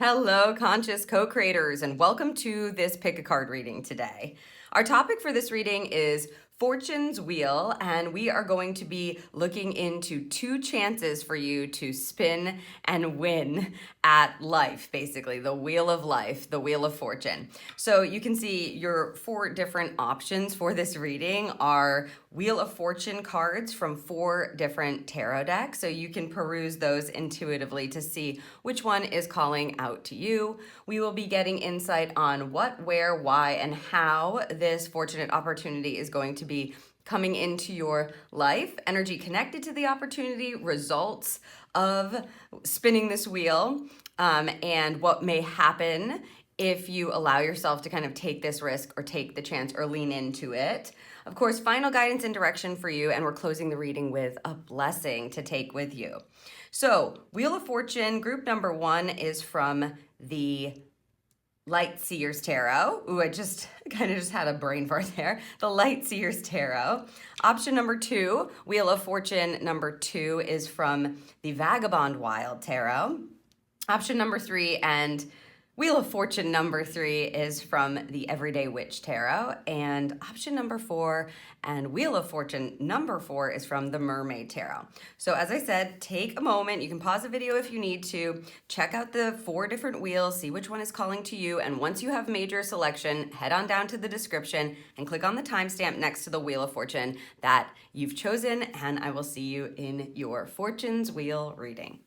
Hello, conscious co-creators, and welcome to this pick a card reading today. Our topic for this reading is Fortune's Wheel, and we are going to be looking into 2 chances for you to spin and win at life, basically, the wheel of life, the wheel of fortune. So you can see your 4 different options for this reading are Wheel of Fortune cards from 4 different tarot decks. So you can peruse those intuitively to see which one is calling out to you. We will be getting insight on what, where, why, and how this fortunate opportunity is going to be coming into your life, energy connected to the opportunity, results of spinning this wheel, and what may happen if you allow yourself to kind of take this risk or take the chance or lean into it. Of course, final guidance and direction for you, and we're closing the reading with a blessing to take with you. So, Wheel of Fortune, group number 1 is from the Light Seers Tarot. Ooh, I just kind of just had a brain fart there. The Light Seers Tarot. Option number 2, Wheel of Fortune number 2 is from the Vagabond Wild Tarot. Option number 3 and Wheel of Fortune number 3 is from the Everyday Witch Tarot, and option number 4 and Wheel of Fortune number 4 is from the Mermaid Tarot. So as I said, take a moment. You can pause the video if you need to. Check out the 4 different wheels, see which one is calling to you, and once you have made your selection, head on down to the description and click on the timestamp next to the Wheel of Fortune that you've chosen, and I will see you in your Fortune's Wheel reading.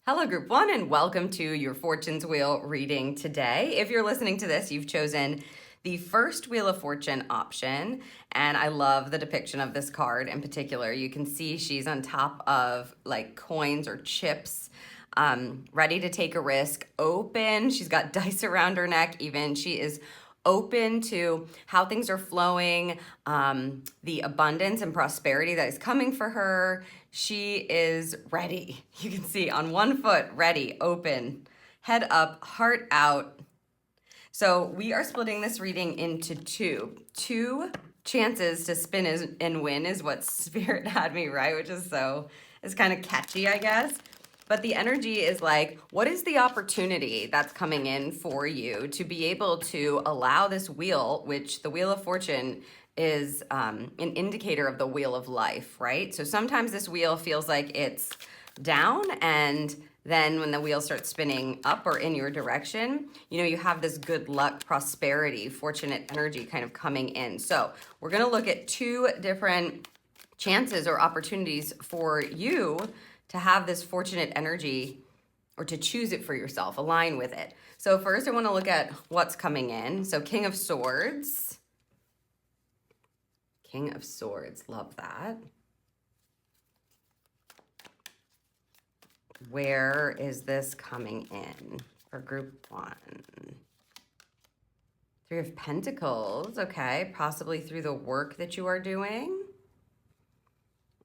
Hello, Group 1, and welcome to your Fortune's Wheel reading today. If you're listening to this, you've chosen the first Wheel of Fortune option, and I love the depiction of this card in particular. You can see she's on top of like coins or chips, ready to take a risk, open. She's got dice around her neck even. She is open to how things are flowing, the abundance and prosperity that is coming for her. She is ready. You can see on one foot, ready, open, head up, heart out. So we are splitting this reading into 2 chances to spin and win is what Spirit had me write, which is kind of catchy, I guess. But the energy is like, what is the opportunity that's coming in for you to be able to allow this wheel, which the Wheel of Fortune is an indicator of the wheel of life, right? So sometimes this wheel feels like it's down, and then when the wheel starts spinning up or in your direction, you have this good luck, prosperity, fortunate energy kind of coming in. So we're going to look at 2 different chances or opportunities for you to have this fortunate energy or to choose it for yourself, align with it. So first I want to look at what's coming in. So King of Swords. King of Swords, love that. Where is this coming in for group 1? 3 of Pentacles, okay, possibly through the work that you are doing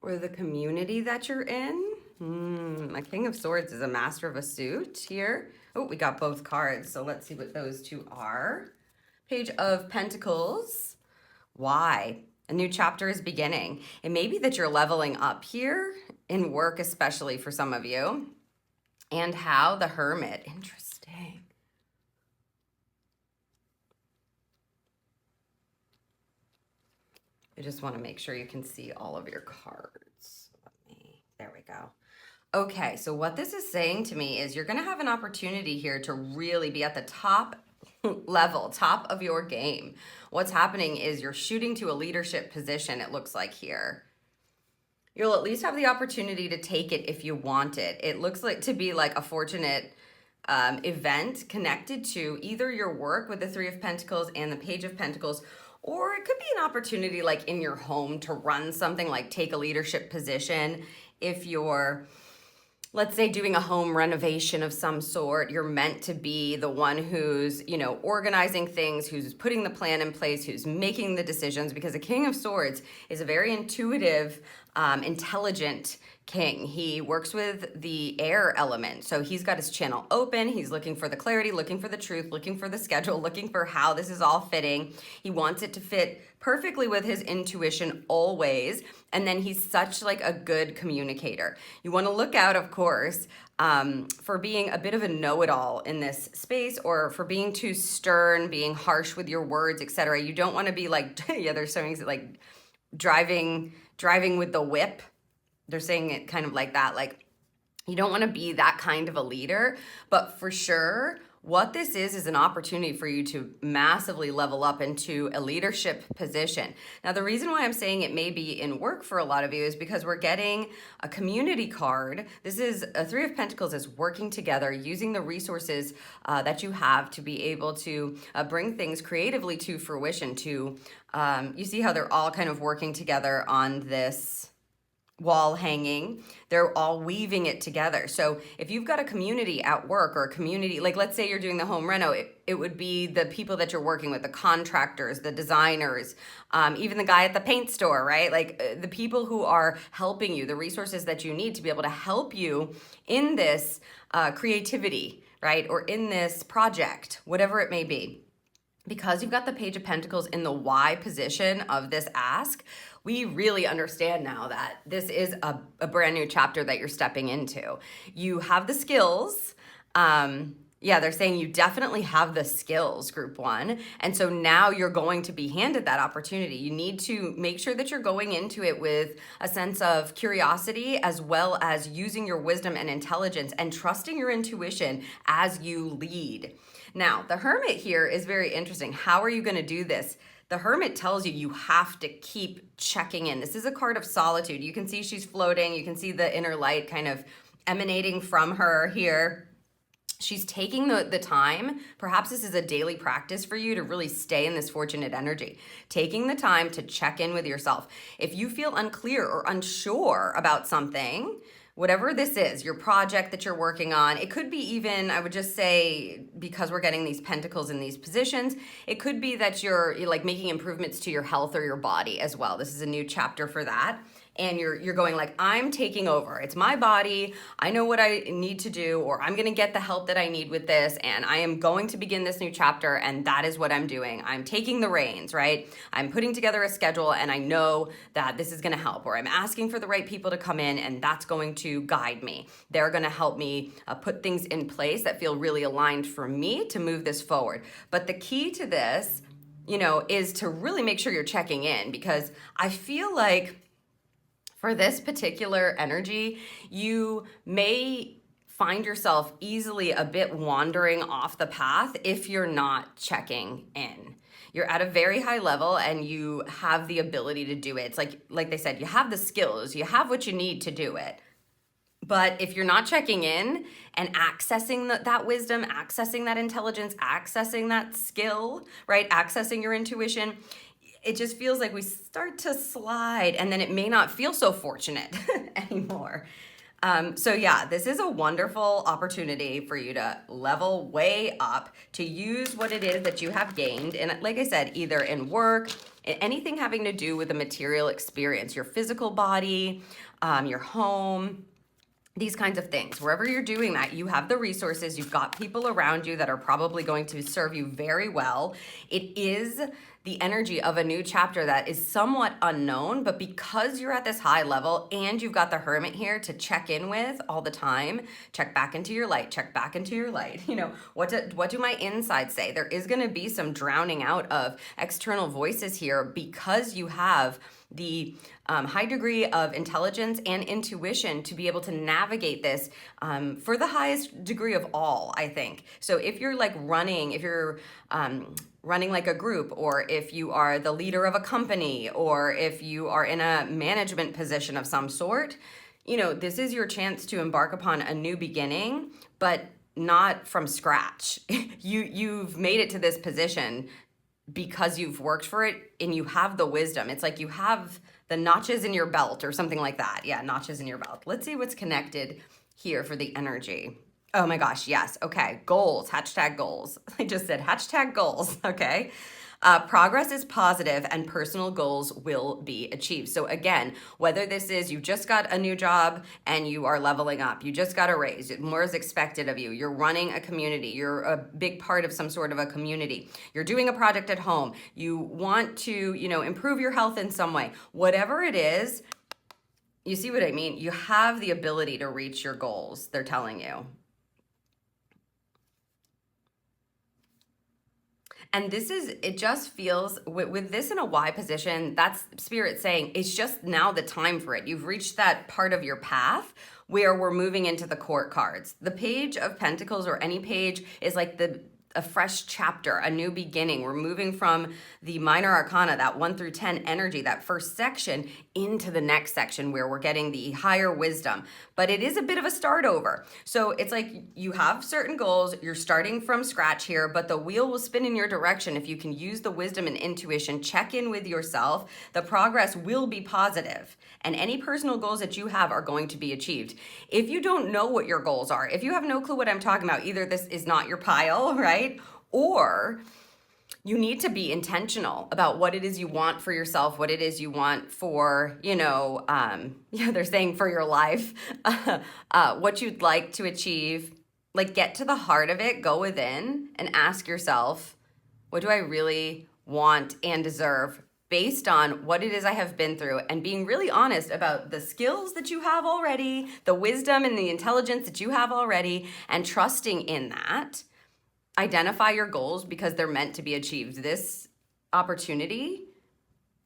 or the community that you're in. A King of Swords is a master of a suit here. Oh, we got both cards, so let's see what those 2 are. Page of Pentacles. Why? A new chapter is beginning. It may be that you're leveling up here in work, especially for some of you. And how? The Hermit. Interesting. I just want to make sure you can see all of your cards. There we go. Okay, so what this is saying to me is you're going to have an opportunity here to really be at the top level, top of your game. What's happening is you're shooting to a leadership position, it looks like here. You'll at least have the opportunity to take it if you want it. It looks like to be like a fortunate event connected to either your work with the 3 of Pentacles and the Page of Pentacles, or it could be an opportunity like in your home to run something like take a leadership position. If you're, let's say, doing a home renovation of some sort, you're meant to be the one who's, organizing things, who's putting the plan in place, who's making the decisions, because the King of Swords is a very intuitive intelligent king. He works with the air element. So he's got his channel open. He's looking for the clarity, looking for the truth, looking for the schedule, looking for how this is all fitting. He wants it to fit perfectly with his intuition always. And then he's such like a good communicator. You want to look out, of course, for being a bit of a know-it-all in this space, or for being too stern, being harsh with your words, etc. You don't want to be like, yeah, there's something like driving with the whip. They're saying it kind of like that. Like, you don't want to be that kind of a leader, but for sure, what this is an opportunity for you to massively level up into a leadership position. Now, the reason why I'm saying it may be in work for a lot of you is because we're getting a community card. This is a Three of Pentacles is working together, using the resources that you have to be able to bring things creatively to fruition. To you see how they're all kind of working together on this wall hanging. They're all weaving it together. So if you've got a community at work, or a community, like let's say you're doing the home reno, it would be the people that you're working with, the contractors, the designers, even the guy at the paint store, right? Like the people who are helping you, the resources that you need to be able to help you in this creativity, right? Or in this project, whatever it may be. Because you've got the Page of Pentacles in the why position of this ask, we really understand now that this is a brand new chapter that you're stepping into. You have the skills. Yeah, they're saying you definitely have the skills, group one. And so now you're going to be handed that opportunity. You need to make sure that you're going into it with a sense of curiosity, as well as using your wisdom and intelligence and trusting your intuition as you lead. Now, the Hermit here is very interesting. How are you going to do this? The Hermit tells you you have to keep checking in. This is a card of solitude. You can see she's floating. You can see the inner light kind of emanating from her here. She's taking the time. Perhaps this is a daily practice for you to really stay in this fortunate energy. Taking the time to check in with yourself. If you feel unclear or unsure about something, whatever this is, your project that you're working on, it could be even, I would just say, because we're getting these pentacles in these positions, it could be that you're like making improvements to your health or your body as well. This is a new chapter for that. And you're going like, I'm taking over. It's my body. I know what I need to do, or I'm going to get the help that I need with this. And I am going to begin this new chapter. And that is what I'm doing. I'm taking the reins, right? I'm putting together a schedule, and I know that this is going to help, or I'm asking for the right people to come in, and that's going to guide me. They're going to help me put things in place that feel really aligned for me to move this forward. But the key to this, is to really make sure you're checking in, because I feel like for this particular energy, you may find yourself easily a bit wandering off the path if you're not checking in. You're at a very high level and you have the ability to do it. It's like they said, you have the skills, you have what you need to do it. But if you're not checking in and accessing that wisdom, accessing that intelligence, accessing that skill, right? Accessing your intuition, it just feels like we start to slide, and then it may not feel so fortunate anymore. So yeah, this is a wonderful opportunity for you to level way up, to use what it is that you have gained. And like I said, either in work, anything having to do with the material experience, your physical body, your home, these kinds of things. Wherever you're doing that, you have the resources, you've got people around you that are probably going to serve you very well. It is the energy of a new chapter that is somewhat unknown, but because you're at this high level and you've got the Hermit here to check in with all the time, check back into your light, check back into your light. What do my insides say? There is going to be some drowning out of external voices here because you have the high degree of intelligence and intuition to be able to navigate this for the highest degree of all, I think. So if you're running like a group, or if you are the leader of a company, or if you are in a management position of some sort, this is your chance to embark upon a new beginning, but not from scratch. You've made it to this position because you've worked for it and you have the wisdom. It's like you have the notches in your belt or something like that. Yeah, notches in your belt. Let's see what's connected here for the energy. Oh my gosh, yes. Okay, goals, hashtag goals. I just said hashtag goals, okay? Progress is positive and personal goals will be achieved. So again, whether this is you just got a new job and you are leveling up, you just got a raise, more is expected of you, you're running a community, you're a big part of some sort of a community, you're doing a project at home, you want to, improve your health in some way, whatever it is, you see what I mean? You have the ability to reach your goals, they're telling you. And it just feels, with this in a Y position, that's Spirit saying it's just now the time for it. You've reached that part of your path where we're moving into the court cards. The Page of Pentacles, or any page, is like a fresh chapter, a new beginning. We're moving from the minor arcana, that 1 through 10 energy, that first section, into the next section where we're getting the higher wisdom. But it is a bit of a start over. So it's like you have certain goals, you're starting from scratch here, but the wheel will spin in your direction if you can use the wisdom and intuition, check in with yourself. The progress will be positive, and any personal goals that you have are going to be achieved. If you don't know what your goals are, if you have no clue what I'm talking about, either this is not your pile, right? Or you need to be intentional about what it is you want for yourself, what it is you want for, they're saying for your life, what you'd like to achieve. Like, get to the heart of it, go within and ask yourself, what do I really want and deserve based on what it is I have been through, and being really honest about the skills that you have already, the wisdom and the intelligence that you have already, and trusting in that. Identify your goals because they're meant to be achieved. This opportunity,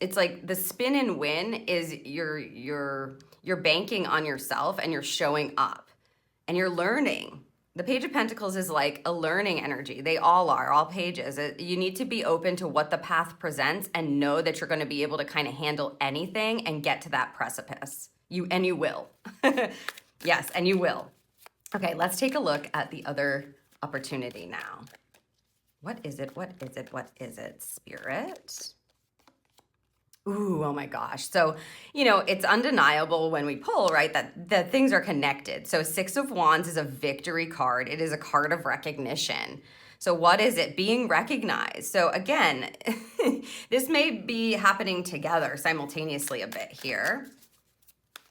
it's like the spin and win is you're banking on yourself and you're showing up and you're learning. The Page of Pentacles is like a learning energy. They all are, all pages. You need to be open to what the path presents and know that you're going to be able to kind of handle anything and get to that precipice. You will. Yes, and you will. Okay, let's take a look at the other opportunity now. What is it? What is it? What is it? Spirit. Ooh, oh my gosh. So, it's undeniable when we pull, right, that things are connected. So 6 of Wands is a victory card. It is a card of recognition. So what is it? Being recognized. So again, this may be happening together simultaneously a bit here.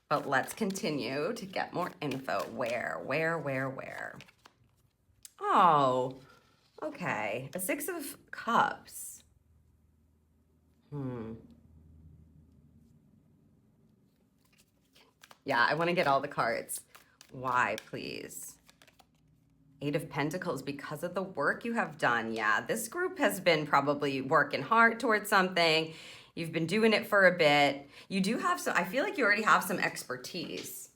But let's continue to get more info. Where? Oh, okay. A 6 of Cups. Yeah, I want to get all the cards. Why, please? 8 of Pentacles, because of the work you have done. Yeah, this group has been probably working hard towards something. You've been doing it for a bit. You do have some, I feel like you already have some expertise.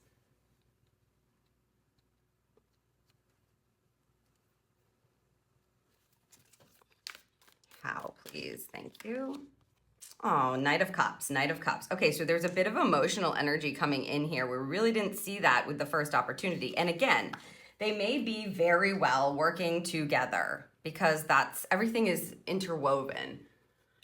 How, please? Thank you. Oh, Knight of Cups, Knight of Cups. Okay, so there's a bit of emotional energy coming in here. We really didn't see that with the first opportunity. And again, they may be very well working together because everything is interwoven,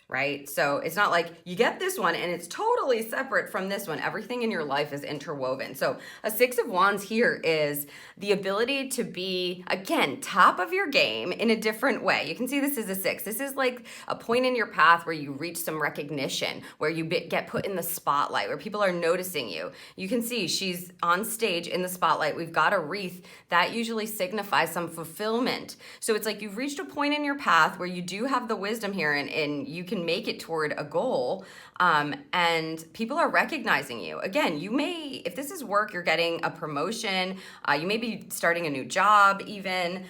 right? So it's not like you get this one and it's totally separate from this one. Everything in your life is interwoven. So a 6 of Wands here is the ability to be, again, top of your game in a different way. You can see this is a 6. This is like a point in your path where you reach some recognition, where you get put in the spotlight, where people are noticing you. You can see she's on stage in the spotlight. We've got a wreath. That usually signifies some fulfillment. So it's like you've reached a point in your path where you do have the wisdom here and you can make it toward a goal, and people are recognizing you. Again, you may, if this is work, you're getting a promotion, you may be starting a new job even.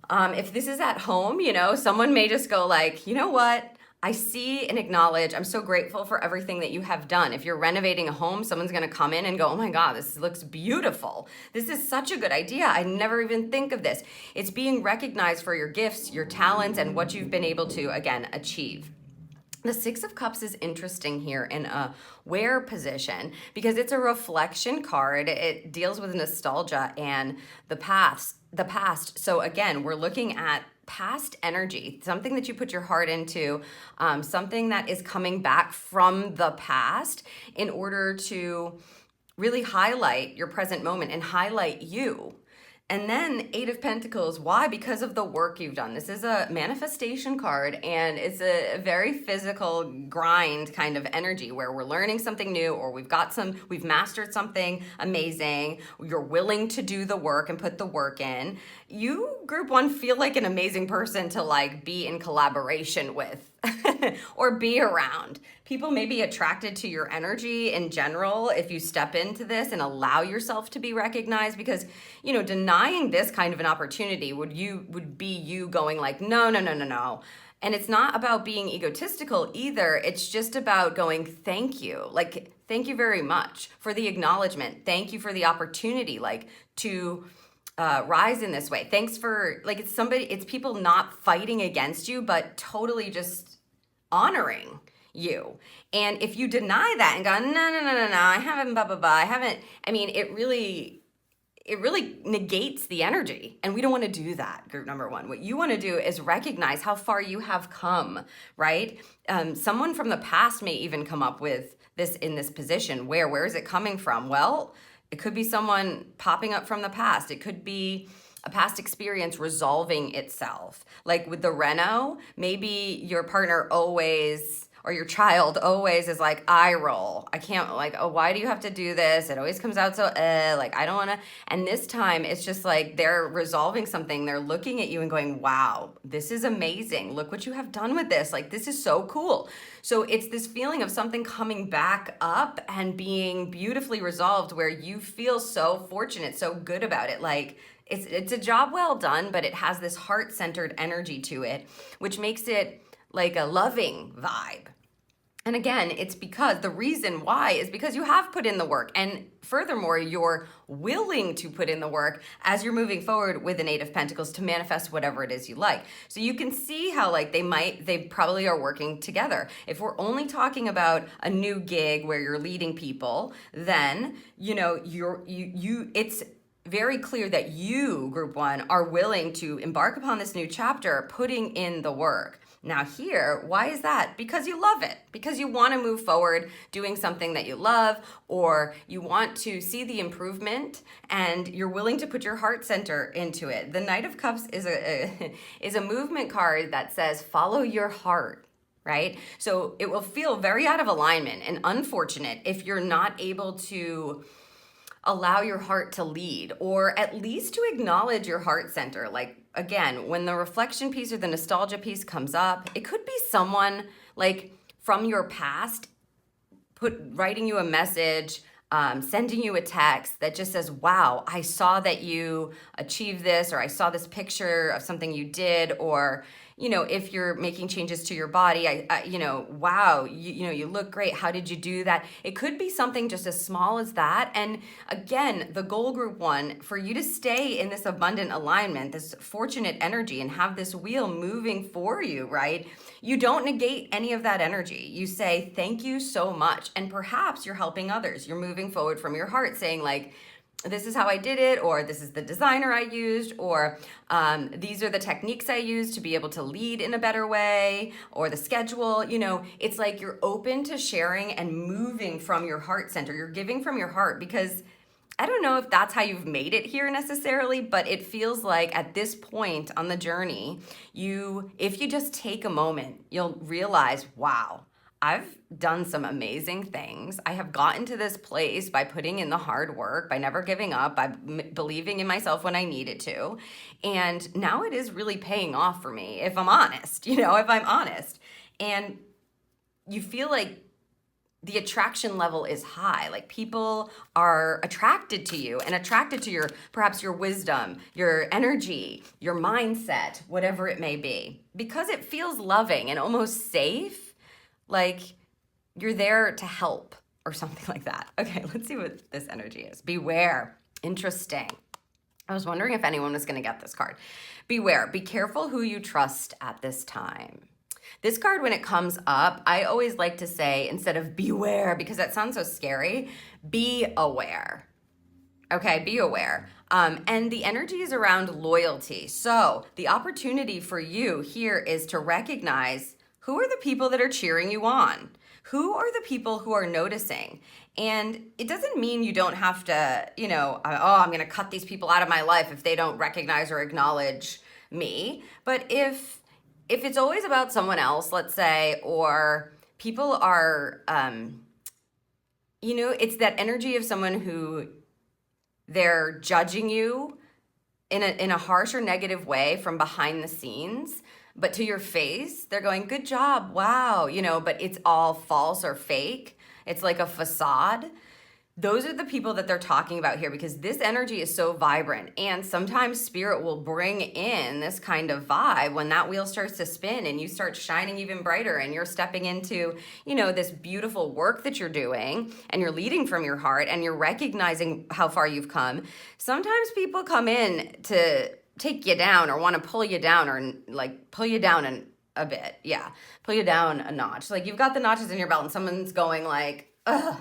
If this is at home, someone may just go like, you know what? I see and acknowledge, I'm so grateful for everything that you have done. If you're renovating a home, someone's gonna come in and go, oh my God, this looks beautiful. This is such a good idea. I never even think of this. It's being recognized for your gifts, your talents, and what you've been able to, again, achieve. The 6 of Cups is interesting here in a where position because it's a reflection card. It deals with nostalgia and the past. So again, we're looking at past energy, something that you put your heart into, something that is coming back from the past in order to really highlight your present moment and highlight you. And then Eight of Pentacles. Why? Because of the work you've done. This is a manifestation card, and it's a very physical grind kind of energy where we're learning something new, or we've mastered something amazing. You're willing to do the work and put the work in. You, group one, feel like an amazing person to like be in collaboration with or be around. People may be attracted to your energy in general if you step into this and allow yourself to be recognized, because, you know, denying this kind of an opportunity would be you going like, no, no, no, no, no. And it's not about being egotistical either. It's just about going, thank you. Like, thank you very much for the acknowledgement. Thank you for the opportunity, like, to rise in this way. Thanks for, like, it's people not fighting against you, but totally just honoring you. And if you deny that and go, no, no, no, no, no, I haven't, blah, blah, blah, I haven't, I mean, it really negates the energy. And we don't want to do that, group number one. What you want to do is recognize how far you have come, right? Someone from the past may even come up with this in this position. Where is it coming from? Well, it could be someone popping up from the past. It could be a past experience resolving itself. Like with the Reno, maybe your partner always, or your child always is like, eye roll. I can't, like, oh, why do you have to do this? It always comes out so, like, I don't want to. And this time it's just like they're resolving something. They're looking at you and going, wow, this is amazing. Look what you have done with this. Like, this is so cool. So it's this feeling of something coming back up and being beautifully resolved where you feel so fortunate, so good about it. Like, it's a job well done, but it has this heart-centered energy to it, which makes it like a loving vibe. And again, it's because the reason why is because you have put in the work. And furthermore, you're willing to put in the work as you're moving forward with an Eight of Pentacles to manifest whatever it is you like. So you can see how like they probably are working together. If we're only talking about a new gig where you're leading people, then, you know, it's very clear that you, group one, are willing to embark upon this new chapter, putting in the work. Now here, why is that? Because you love it, because you want to move forward doing something that you love, or you want to see the improvement and you're willing to put your heart center into it. The Knight of Cups is a movement card that says, follow your heart, right? So it will feel very out of alignment and unfortunate if you're not able to allow your heart to lead, or at least to acknowledge your heart center. Like, again, when the reflection piece or the nostalgia piece comes up, it could be someone like from your past writing you a message, sending you a text that just says, wow, I saw that you achieved this, or I saw this picture of something you did, or, you know, if you're making changes to your body, you know, wow, you look great. How did you do that? It could be something just as small as that. And again, the goal, group one, for you to stay in this abundant alignment, this fortunate energy, and have this wheel moving for you, right? You don't negate any of that energy. You say, thank you so much. And perhaps you're helping others. You're moving forward from your heart saying like, this is how I did it, or this is the designer I used, or these are the techniques I used to be able to lead in a better way, or the schedule. You know, it's like you're open to sharing and moving from your heart center. You're giving from your heart, because I don't know if that's how you've made it here necessarily, but it feels like at this point on the journey, if you just take a moment, you'll realize, wow, I've done some amazing things. I have gotten to this place by putting in the hard work, by never giving up, by believing in myself when I needed to. And now it is really paying off for me, if I'm honest, if I'm honest. And you feel like the attraction level is high. Like people are attracted to you and attracted to perhaps your wisdom, your energy, your mindset, whatever it may be, because it feels loving and almost safe. Like you're there to help or something like that. Okay, let's see what this energy is. Beware. Interesting. I was wondering if anyone was going to get this card. Beware. Be careful who you trust at this time. This card, when it comes up, I always like to say, instead of beware, because that sounds so scary, be aware. Okay, be aware. And the energy is around loyalty. So the opportunity for you here is to recognize who are the people that are cheering you on? Who are the people who are noticing? And it doesn't mean you don't have to, oh, I'm going to cut these people out of my life if they don't recognize or acknowledge me. But if it's always about someone else, let's say, or people are, it's that energy of someone who they're judging you in a harsh or negative way from behind the scenes, but to your face, they're going, good job, wow, but it's all false or fake. It's like a facade. Those are the people that they're talking about here, because this energy is so vibrant, and sometimes spirit will bring in this kind of vibe when that wheel starts to spin and you start shining even brighter and you're stepping into, this beautiful work that you're doing and you're leading from your heart and you're recognizing how far you've come. Sometimes people come in to take you down or want to pull you down, or like pull you down a bit. Yeah, pull you down a notch. Like you've got the notches in your belt and someone's going like, ugh.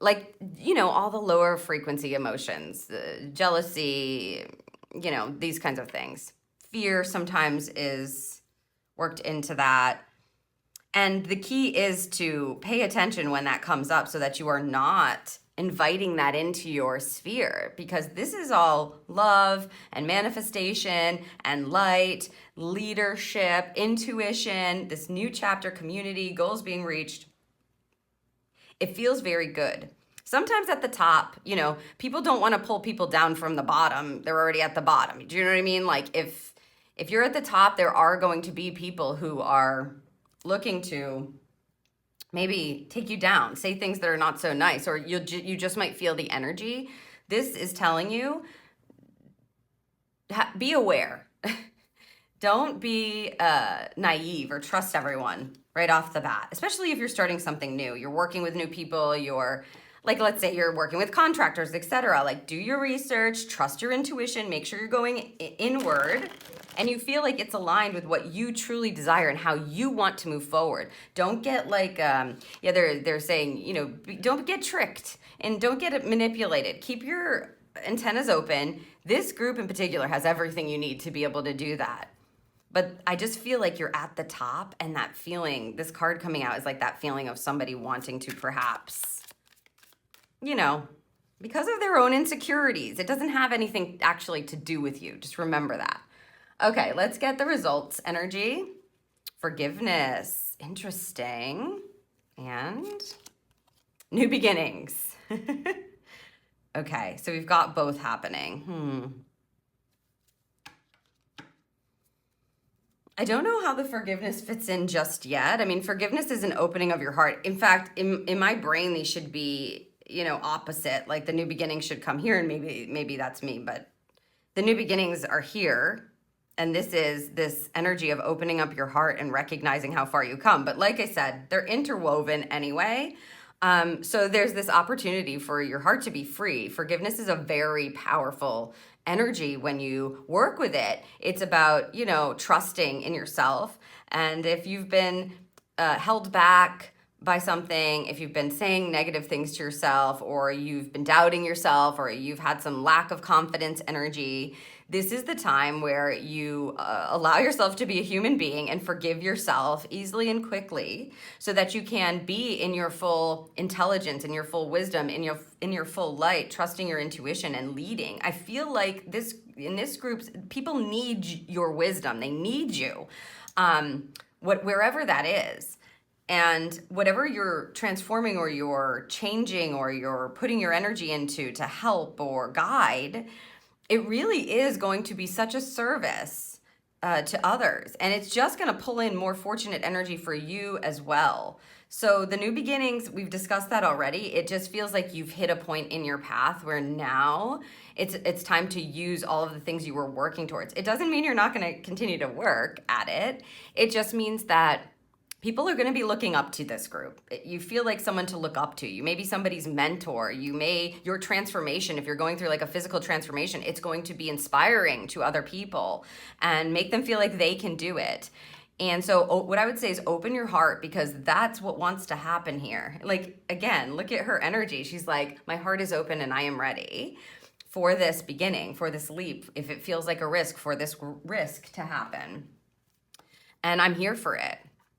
Like, all the lower frequency emotions, jealousy, these kinds of things. Fear sometimes is worked into that. And the key is to pay attention when that comes up so that you are not inviting that into your sphere, because this is all love and manifestation and light, leadership, intuition, this new chapter, community, goals being reached. It feels very good. Sometimes at the top, people don't want to pull people down from the bottom. They're already at the bottom. Do you know what I mean? Like if you're at the top, there are going to be people who are looking to maybe take you down, say things that are not so nice, or you just might feel the energy. This is telling you, be aware. Don't be naive or trust everyone right off the bat, especially if you're starting something new. You're working with new people, like, let's say you're working with contractors, etc. Like, do your research, trust your intuition, make sure you're going inward, and you feel like it's aligned with what you truly desire and how you want to move forward. Don't get like, they're saying, don't get tricked and don't get manipulated. Keep your antennas open. This group in particular has everything you need to be able to do that. But I just feel like you're at the top, and that feeling, this card coming out is like that feeling of somebody wanting to perhaps, because of their own insecurities. It doesn't have anything actually to do with you. Just remember that. Okay, let's get the results. Energy, forgiveness, interesting, and new beginnings. Okay, so we've got both happening. I don't know how the forgiveness fits in just yet. I mean, forgiveness is an opening of your heart. In fact, in my brain, these should be, opposite. Like the new beginnings should come here, and maybe that's me, but the new beginnings are here. And this is this energy of opening up your heart and recognizing how far you come. But like I said, they're interwoven anyway. So there's this opportunity for your heart to be free. Forgiveness is a very powerful energy when you work with it. It's about, trusting in yourself. And if you've been held back by something, if you've been saying negative things to yourself, or you've been doubting yourself, or you've had some lack of confidence energy, this is the time where you allow yourself to be a human being and forgive yourself easily and quickly, so that you can be in your full intelligence, in your full wisdom, in your full light, trusting your intuition and leading. I feel like in this group, people need your wisdom. They need you, wherever that is. And whatever you're transforming or you're changing or you're putting your energy into to help or guide, it really is going to be such a service to others. And it's just going to pull in more fortunate energy for you as well. So the new beginnings, we've discussed that already. It just feels like you've hit a point in your path where now it's time to use all of the things you were working towards. It doesn't mean you're not going to continue to work at it. It just means that people are going to be looking up to this group. You feel like someone to look up to. You may be somebody's mentor. Your transformation, if you're going through like a physical transformation, it's going to be inspiring to other people and make them feel like they can do it. And so what I would say is open your heart, because that's what wants to happen here. Like, again, look at her energy. She's like, my heart is open and I am ready for this beginning, for this leap. If it feels like a risk, for this risk to happen. And I'm here for it.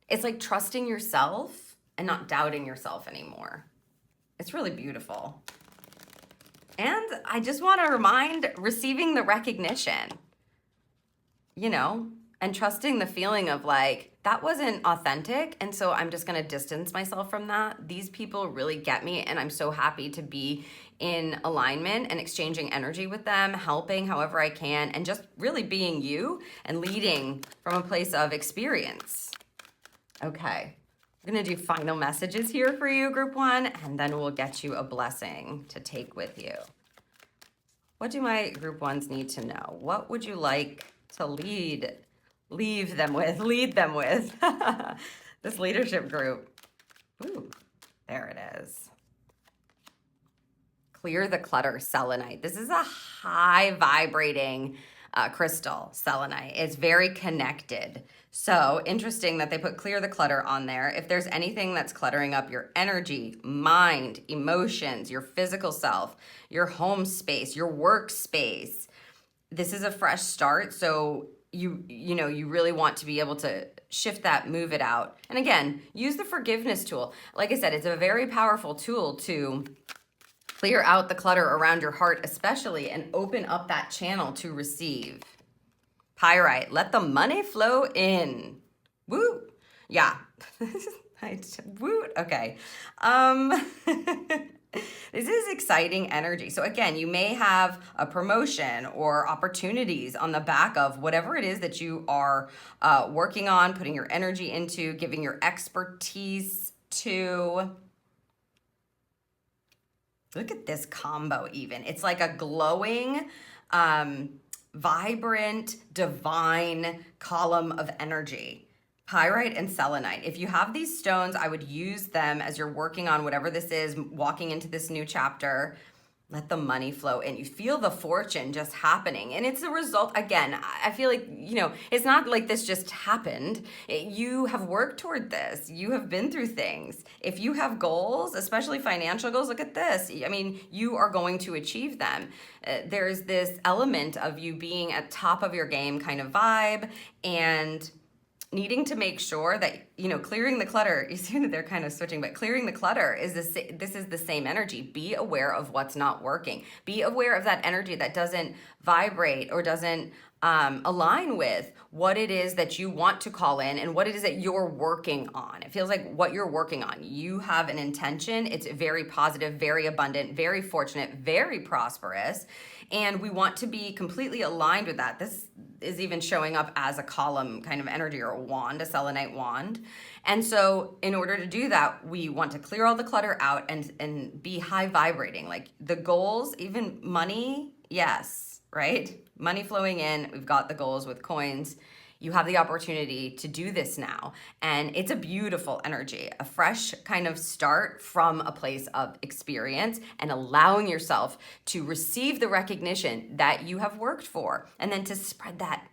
It's like trusting yourself and not doubting yourself anymore. It's really beautiful. And I just want to remind receiving the recognition, you know, and trusting the feeling of like, that wasn't authentic. And so I'm just going to distance myself from that. These people really get me. And I'm so happy to be in alignment and exchanging energy with them, helping however I can, and just really being you and leading from a place of experience. Okay. I'm going to do final messages here for you, group one, and then we'll get you a blessing to take with you. What do my group ones need to know? What would you like to lead them with? This leadership group. Ooh, there it is. Clear the clutter, selenite. This is a high vibrating crystal, selenite. It's very connected. So interesting that they put clear the clutter on there. If there's anything that's cluttering up your energy, mind, emotions, your physical self, your home space, your workspace, this is a fresh start. So you really want to be able to shift that, move it out. And again, use the forgiveness tool. Like I said, it's a very powerful tool to clear out the clutter around your heart, especially, and open up that channel to receive. Pyrite, let the money flow in. Woo. Yeah. Woo. Okay. This is exciting energy. So again, you may have a promotion or opportunities on the back of whatever it is that you are working on, putting your energy into, giving your expertise to. Look at this combo even. It's like a glowing, vibrant, divine column of energy. Pyrite and selenite. If you have these stones, I would use them as you're working on whatever this is, walking into this new chapter. Let the money flow in. You feel the fortune just happening. And it's a result, again, I feel like, it's not like this just happened. You have worked toward this. You have been through things. If you have goals, especially financial goals, look at this. I mean, you are going to achieve them. There's this element of you being at top of your game kind of vibe, and needing to make sure that, clearing the clutter, you see that they're kind of switching, but clearing the clutter is this is the same energy. Be aware of what's not working. Be aware of that energy that doesn't vibrate or doesn't align with what it is that you want to call in and what it is that you're working on. It feels like what you're working on. You have an intention. It's very positive, very abundant, very fortunate, very prosperous. And we want to be completely aligned with that. This is even showing up as a column kind of energy, or a wand, a selenite wand. And so in order to do that, we want to clear all the clutter out and be high vibrating. Like the goals, even money, yes, right? Money flowing in. We've got the goals with coins. You have the opportunity to do this now. And it's a beautiful energy, a fresh kind of start from a place of experience and allowing yourself to receive the recognition that you have worked for, and then to spread that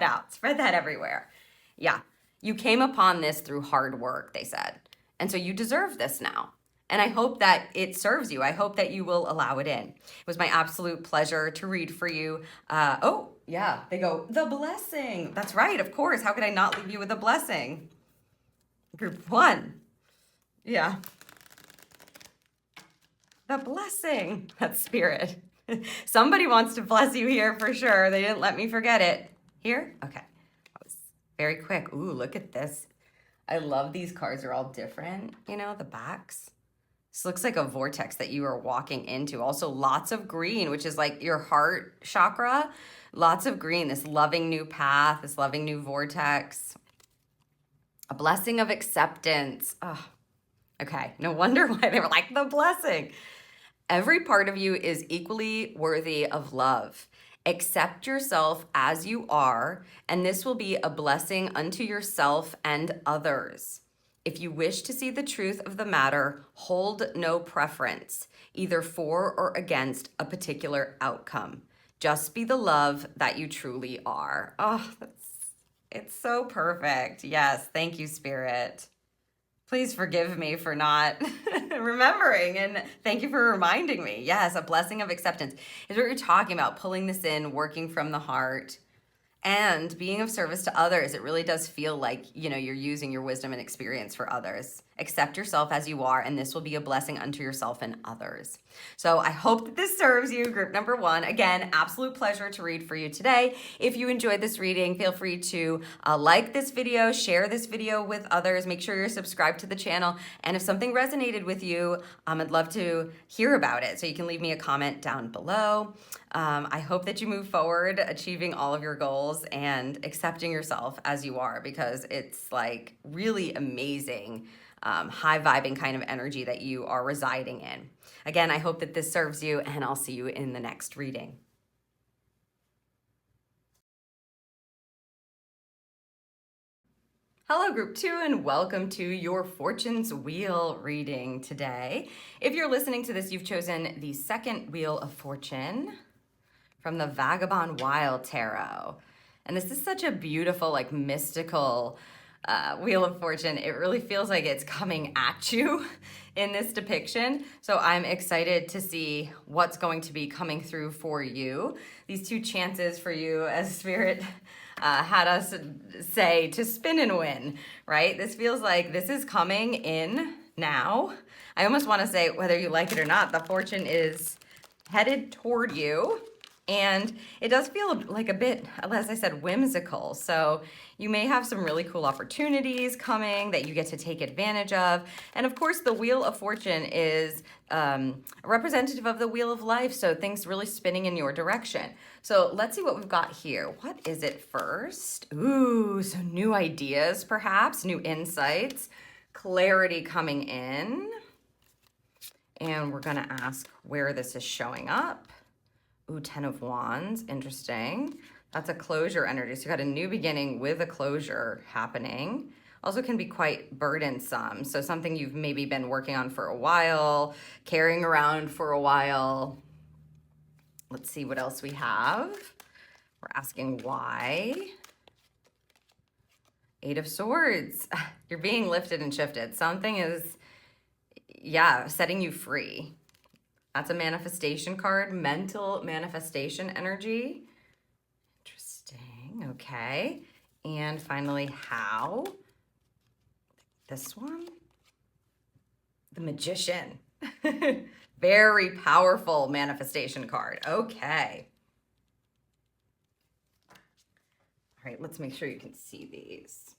out, spread that everywhere. Yeah, you came upon this through hard work, they said. And so you deserve this now. And I hope that it serves you. I hope that you will allow it in. It was my absolute pleasure to read for you. Oh, yeah, they go, the blessing. That's right, of course. How could I not leave you with a blessing? Group one. Yeah. The blessing. That's spirit. Somebody wants to bless you here for sure. They didn't let me forget it. Here? Okay. That was very quick. Ooh, look at this. I love these cards. Are all different, the backs. This looks like a vortex that you are walking into. Also, lots of green, which is like your heart chakra. Lots of green, this loving new path, this loving new vortex. A blessing of acceptance. Oh, okay, no wonder why they were like, the blessing. Every part of you is equally worthy of love. Accept yourself as you are, and this will be a blessing unto yourself and others. If you wish to see the truth of the matter, hold no preference, either for or against a particular outcome. Just be the love that you truly are. Oh, it's so perfect. Yes, thank you, Spirit. Please forgive me for not remembering, and thank you for reminding me. Yes, a blessing of acceptance is what you're talking about, pulling this in, working from the heart. and being of service to others. It really does feel like, you know, you're using your wisdom and experience for others. Accept yourself as you are, and this will be a blessing unto yourself and others. So I hope that this serves you, group number 1. Again, absolute pleasure to read for you today. If you enjoyed this reading, feel free to like this video, share this video with others, make sure you're subscribed to the channel, and if something resonated with you, I'd love to hear about it. So you can leave me a comment down below. I hope that you move forward, achieving all of your goals and accepting yourself as you are, because it's like really amazing, high vibing kind of energy that you are residing in. Again, I hope that this serves you, and I'll see you in the next reading. Hello, group 2, and welcome to your Fortune's Wheel reading today. If you're listening to this, you've chosen the second Wheel of Fortune from the Vagabond Wild Tarot. And this is such a beautiful, like mystical Wheel of Fortune. It really feels like it's coming at you in this depiction. So I'm excited to see what's going to be coming through for you. These 2 chances for you, as Spirit had us say, to spin and win, right? This feels like this is coming in now. I almost want to say, whether you like it or not, the fortune is headed toward you. And it does feel like a bit, as I said, whimsical. So you may have some really cool opportunities coming that you get to take advantage of. And of course, the Wheel of Fortune is a representative of the Wheel of Life. So things really spinning in your direction. So let's see what we've got here. What is it first? Ooh, so new ideas, perhaps, new insights, clarity coming in. And we're gonna ask where this is showing up. Ooh, 10 of Wands, interesting. That's a closure energy. So you got a new beginning with a closure happening. Also can be quite burdensome. So something you've maybe been working on for a while, carrying around for a while. Let's see what else we have. We're asking why. 8 of Swords. You're being lifted and shifted. Something is, yeah, setting you free. That's a manifestation card, mental manifestation energy. Interesting, okay. And finally, how? This one? The Magician. Very powerful manifestation card, okay. All right, let's make sure you can see these.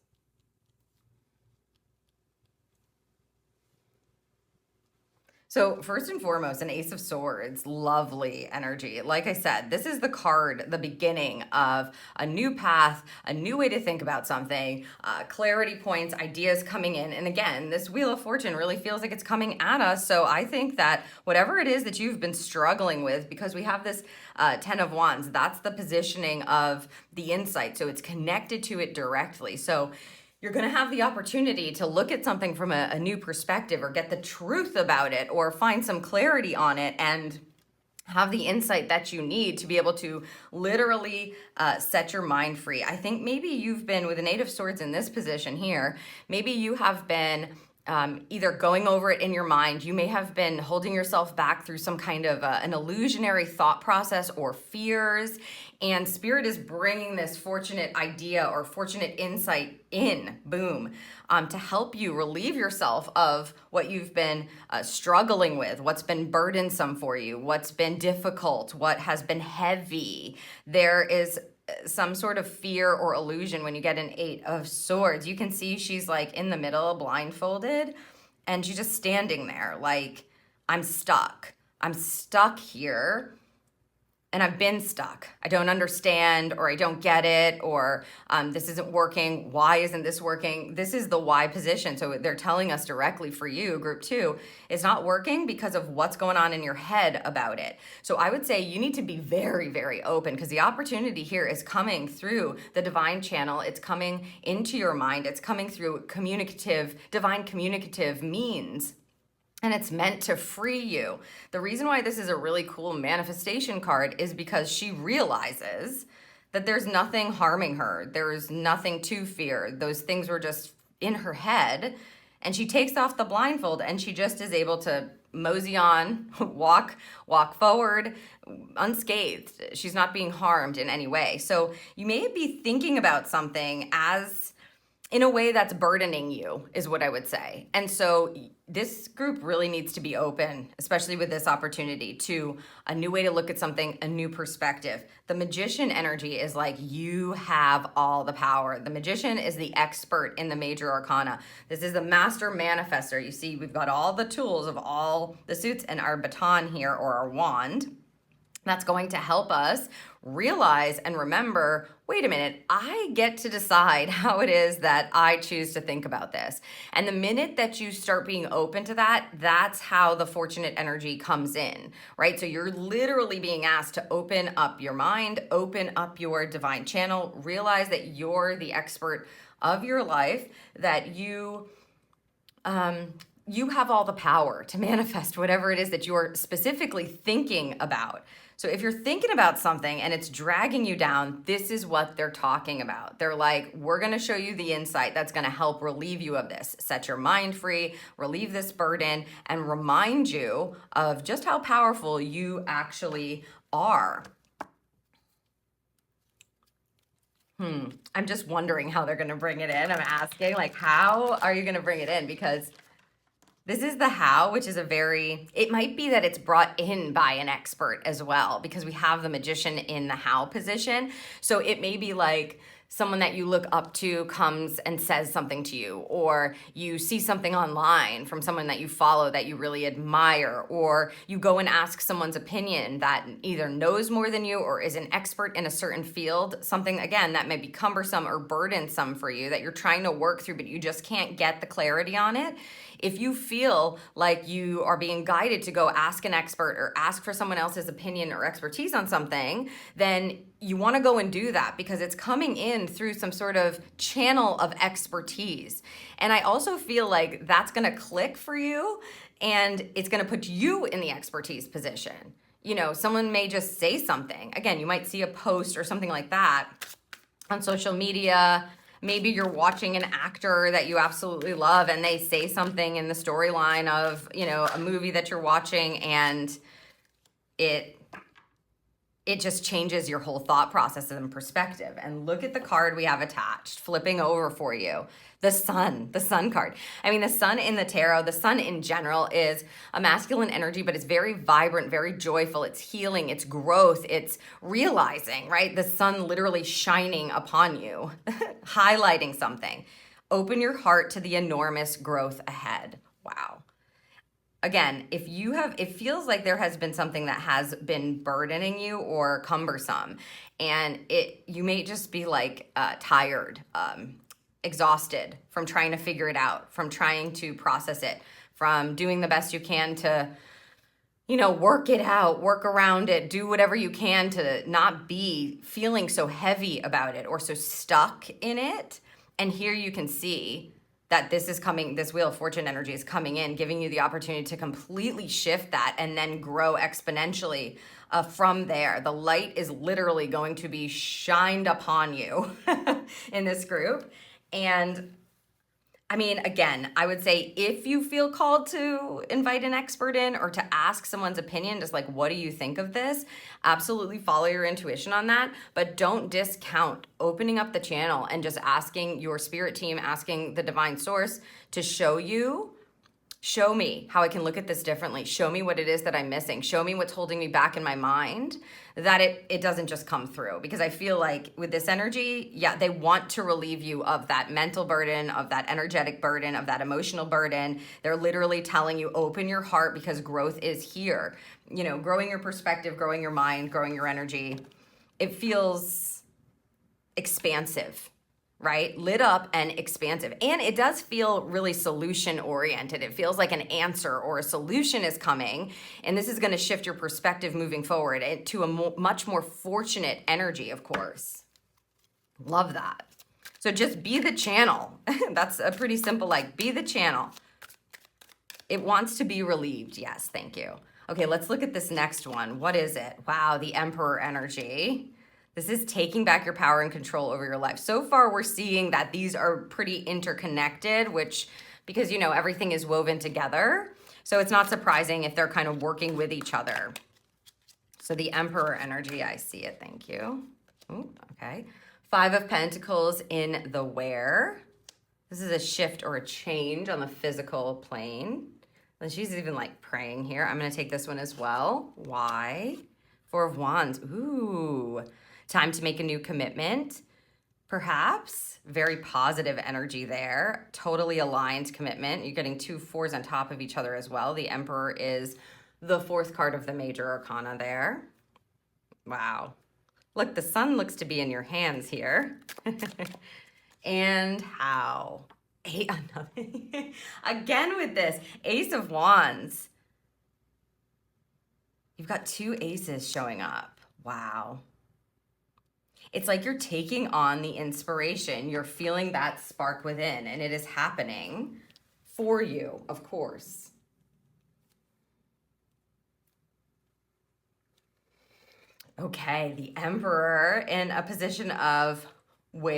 So first and foremost, an Ace of Swords, lovely energy. Like I said, this is the card, the beginning of a new path, a new way to think about something, clarity points, ideas coming in. And again, this Wheel of Fortune really feels like it's coming at us. So I think that whatever it is that you've been struggling with, because we have this 10 of Wands, that's the positioning of the insight. So it's connected to it directly. So you're going to have the opportunity to look at something from a new perspective, or get the truth about it, or find some clarity on it, and have the insight that you need to be able to literally set your mind free. I think maybe you've been, with an 8 of Swords in this position here, maybe you have been either going over it in your mind. You may have been holding yourself back through some kind of an illusionary thought process or fears, and Spirit is bringing this fortunate idea or fortunate insight in, boom, to help you relieve yourself of what you've been struggling with, what's been burdensome for you, what's been difficult, what has been heavy. There is some sort of fear or illusion when you get an 8 of Swords. You can see she's like in the middle, blindfolded, and she's just standing there like, I'm stuck. I'm stuck here, and I've been stuck. I don't understand, or I don't get it, or this isn't working. Why isn't this working? This is the why position. So they're telling us directly for you, group 2, it's not working because of what's going on in your head about it. So I would say you need to be very, very open, because the opportunity here is coming through the divine channel. It's coming into your mind. It's coming through divine communicative means. And it's meant to free you. The reason why this is a really cool manifestation card is because she realizes that there's nothing harming her. There's nothing to fear. Those things were just in her head. And she takes off the blindfold, and she just is able to mosey on, walk forward unscathed. She's not being harmed in any way. So you may be thinking about something as in a way that's burdening you, is what I would say. And so this group really needs to be open, especially with this opportunity, to a new way to look at something, a new perspective. The magician energy is like, you have all the power. The magician is the expert in the major arcana. This is the master manifester. You see, we've got all the tools of all the suits and our baton here, or our wand. That's going to help us realize and remember, wait a minute, I get to decide how it is that I choose to think about this. And the minute that you start being open to that, that's how the fortunate energy comes in, right? So you're literally being asked to open up your mind, open up your divine channel, realize that you're the expert of your life, that you have all the power to manifest whatever it is that you're specifically thinking about. So if you're thinking about something and it's dragging you down, this is what they're talking about. They're like, we're going to show you the insight that's going to help relieve you of this. Set your mind free, relieve this burden, and remind you of just how powerful you actually are. I'm just wondering how they're going to bring it in. I'm asking, like, how are you going to bring it in? Because this is the how, which is it might be that it's brought in by an expert as well, because we have the magician in the how position. So it may be like someone that you look up to comes and says something to you, or you see something online from someone that you follow that you really admire, or you go and ask someone's opinion that either knows more than you or is an expert in a certain field, something, again, that may be cumbersome or burdensome for you that you're trying to work through, but you just can't get the clarity on it. If you feel like you are being guided to go ask an expert or ask for someone else's opinion or expertise on something, then you want to go and do that, because it's coming in through some sort of channel of expertise. And I also feel like that's going to click for you, and it's going to put you in the expertise position. You know, someone may just say something. Again, you might see a post or something like that on social media. Maybe you're watching an actor that you absolutely love and they say something in the storyline of, you know, a movie that you're watching, and it just changes your whole thought process and perspective. And look at the card we have attached, flipping over for you. The sun card. I mean, the sun in the tarot, the sun in general is a masculine energy, but it's very vibrant, very joyful. It's healing, it's growth, it's realizing, right? The sun literally shining upon you, highlighting something. Open your heart to the enormous growth ahead. Wow. Again, it feels like there has been something that has been burdening you or cumbersome, and you may just be like tired, exhausted from trying to figure it out, from trying to process it, from doing the best you can to, you know, work it out, work around it, do whatever you can to not be feeling so heavy about it or so stuck in it. And here you can see that this Wheel of Fortune energy is coming in, giving you the opportunity to completely shift that and then grow exponentially from there. The light is literally going to be shined upon you in this group. And I mean, again, I would say if you feel called to invite an expert in or to ask someone's opinion, just like, what do you think of this? Absolutely follow your intuition on that, but don't discount opening up the channel and just asking your spirit team, asking the divine source to show me how I can look at this differently. Show me what it is that I'm missing. Show me what's holding me back in my mind, that it doesn't just come through. Because I feel like with this energy, yeah, they want to relieve you of that mental burden, of that energetic burden, of that emotional burden. They're literally telling you, open your heart, because growth is here. You know, growing your perspective, growing your mind, growing your energy. It feels expansive, right? Lit up and expansive. And it does feel really solution oriented. It feels like an answer or a solution is coming. And this is going to shift your perspective moving forward to a much more fortunate energy, of course. Love that. So just be the channel. That's a pretty simple, like, be the channel. It wants to be relieved. Yes, thank you. Okay, let's look at this next one. What is it? Wow, the Emperor energy. This is taking back your power and control over your life. So far, we're seeing that these are pretty interconnected, because, you know, everything is woven together. So it's not surprising if they're kind of working with each other. So the Emperor energy, I see it. Thank you. Ooh, okay. 5 of Pentacles in the where. This is a shift or a change on the physical plane. And she's even like praying here. I'm going to take this one as well. Why? 4 of Wands. Ooh, time to make a new commitment. Perhaps. Very positive energy there. Totally aligned commitment. You're getting 2 4s on top of each other as well. The Emperor is the 4th card of the major arcana there. Wow. Look, the sun looks to be in your hands here. And how? Again with this, Ace of Wands. You've got 2 aces showing up. Wow. It's like you're taking on the inspiration. You're feeling that spark within, and it is happening for you, of course. Okay, the Emperor in a position of what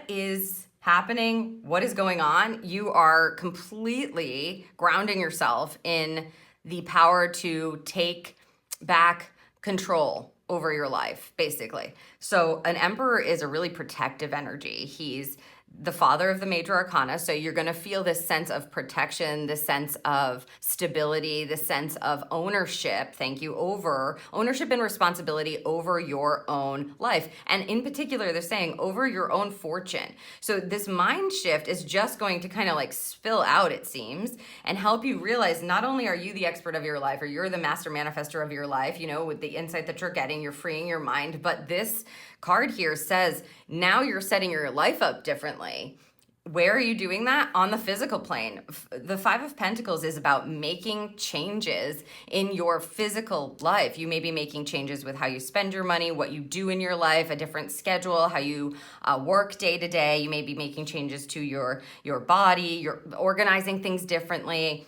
is happening, what is going on. You are completely grounding yourself in the power to take back control over your life, basically. So an Emperor is a really protective energy. He's the father of the major arcana. So you're going to feel this sense of protection, this sense of stability, this sense of ownership. Thank you. Over ownership and responsibility over your own life. And in particular, they're saying over your own fortune. So this mind shift is just going to kind of like spill out, it seems, and help you realize not only are you the expert of your life, or you're the master manifester of your life, you know, with the insight that you're getting, you're freeing your mind, but this card here says now you're setting your life up differently. Where are you doing that? On the physical plane. The 5 of Pentacles is about making changes in your physical life. You may be making changes with how you spend your money, what you do in your life, a different schedule, how you work day to day. You may be making changes to your body, you're organizing things differently.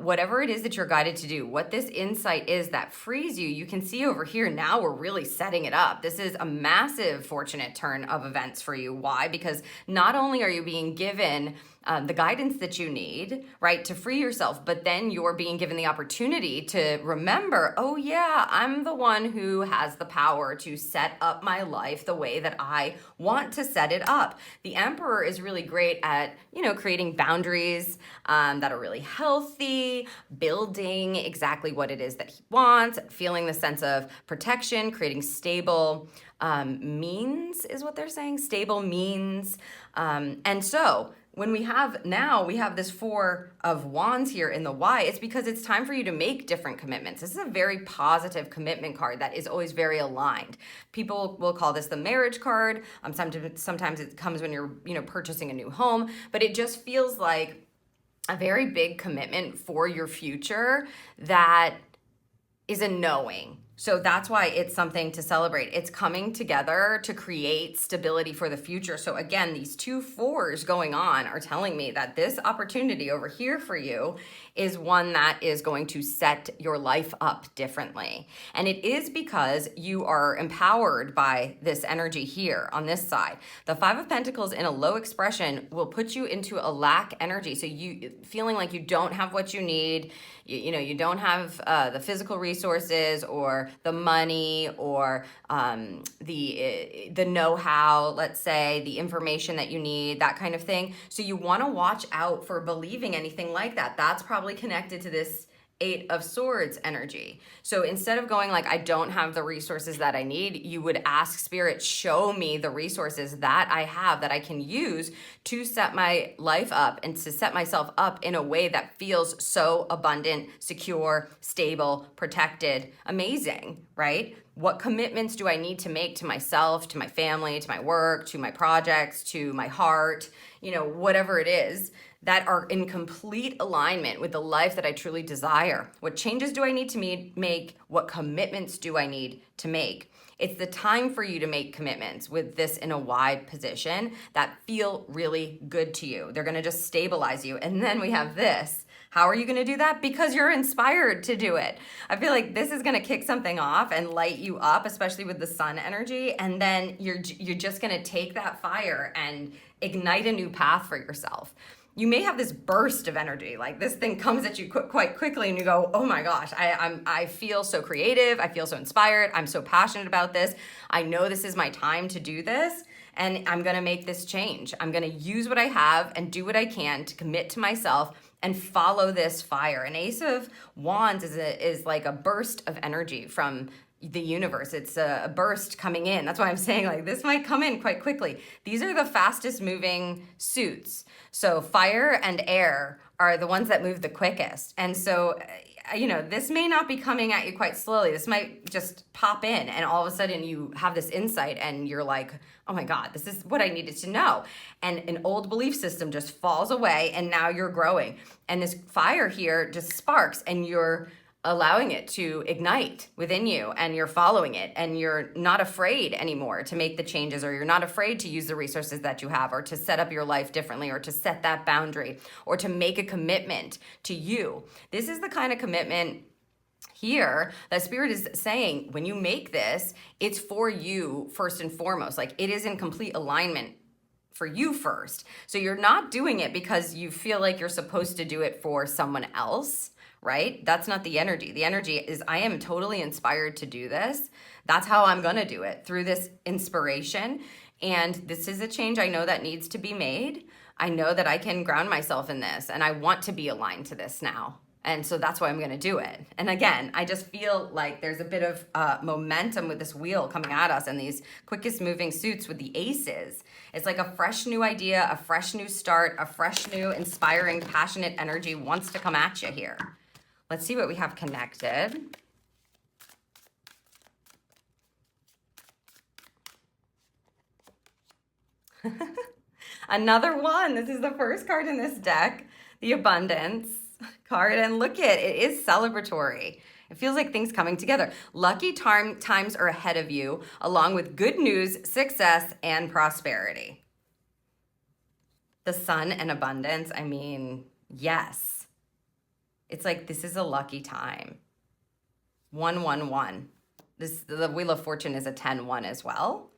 Whatever it is that you're guided to do, what this insight is that frees you, you can see over here, now we're really setting it up. This is a massive fortunate turn of events for you. Why? Because not only are you being given the guidance that you need, right, to free yourself, but then you're being given the opportunity to remember, oh yeah, I'm the one who has the power to set up my life the way that I want to set it up. The Emperor is really great at, you know, creating boundaries that are really healthy, building exactly what it is that he wants, feeling the sense of protection, creating stable means is what they're saying, stable means. And so when we have this 4 of Wands here in the Y, it's because it's time for you to make different commitments. This is a very positive commitment card that is always very aligned. People will call this the marriage card. Sometimes it comes when you're, you know, purchasing a new home, but it just feels like a very big commitment for your future that is a knowing. So that's why it's something to celebrate. It's coming together to create stability for the future. So again, these 2 4s going on are telling me that this opportunity over here for you is one that is going to set your life up differently. And it is because you are empowered by this energy here on this side. The 5 of Pentacles in a low expression will put you into a lack energy. So you feeling like you don't have what you need, you don't have the physical resources or the money or the know-how, let's say, the information that you need, that kind of thing. So you want to watch out for believing anything like that. That's probably connected to this 8 of Swords energy. So instead of going like, I don't have the resources that I need, you would ask Spirit, show me the resources that I have that I can use to set my life up and to set myself up in a way that feels so abundant, secure, stable, protected, amazing, right? What commitments do I need to make to myself, to my family, to my work, to my projects, to my heart, whatever it is, that are in complete alignment with the life that I truly desire? What changes do I need to make? What commitments do I need to make? It's the time for you to make commitments with this in a wide position that feel really good to you. They're going to just stabilize you. And then we have this. How are you going to do that? Because you're inspired to do it. I feel like this is going to kick something off and light you up, especially with the sun energy. And then you're just going to take that fire and ignite a new path for yourself. you may have this burst of energy, like this thing comes at you quite quickly and you go, oh my gosh, I feel so creative, I feel so inspired, I'm so passionate about this, I know this is my time to do this, and I'm gonna make this change. I'm gonna use what I have and do what I can to commit to myself and follow this fire. An Ace of Wands is like a burst of energy from the universe. It's a burst coming in. That's why I'm saying like this might come in quite quickly. These are the fastest moving suits. So fire and air are the ones that move the quickest. And so, this may not be coming at you quite slowly. This might just pop in and all of a sudden you have this insight and you're like, oh my God, this is what I needed to know. And an old belief system just falls away and now you're growing. And this fire here just sparks and you're allowing it to ignite within you and you're following it and you're not afraid anymore to make the changes, or you're not afraid to use the resources that you have, or to set up your life differently, or to set that boundary, or to make a commitment to you. This is the kind of commitment here that Spirit is saying, when you make this, it's for you first and foremost. Like, it is in complete alignment for you first. So you're not doing it because you feel like you're supposed to do it for someone else, right? That's not the energy. The energy is, I am totally inspired to do this. That's how I'm going to do it, through this inspiration. And this is a change I know that needs to be made. I know that I can ground myself in this, and I want to be aligned to this now. And so that's why I'm going to do it. And again, I just feel like there's a bit of momentum with this wheel coming at us, and these quickest moving suits with the aces. It's like a fresh new idea, a fresh new start, a fresh new inspiring, passionate energy wants to come at you here. Let's see what we have connected. Another one. This is the first card in this deck, the Abundance card. And look at it, it is celebratory. It feels like things coming together. Lucky times are ahead of you, along with good news, success, and prosperity. The Sun and abundance, I mean, yes. It's like, this is a lucky time. 111. The Wheel of Fortune is a 10-1 as well.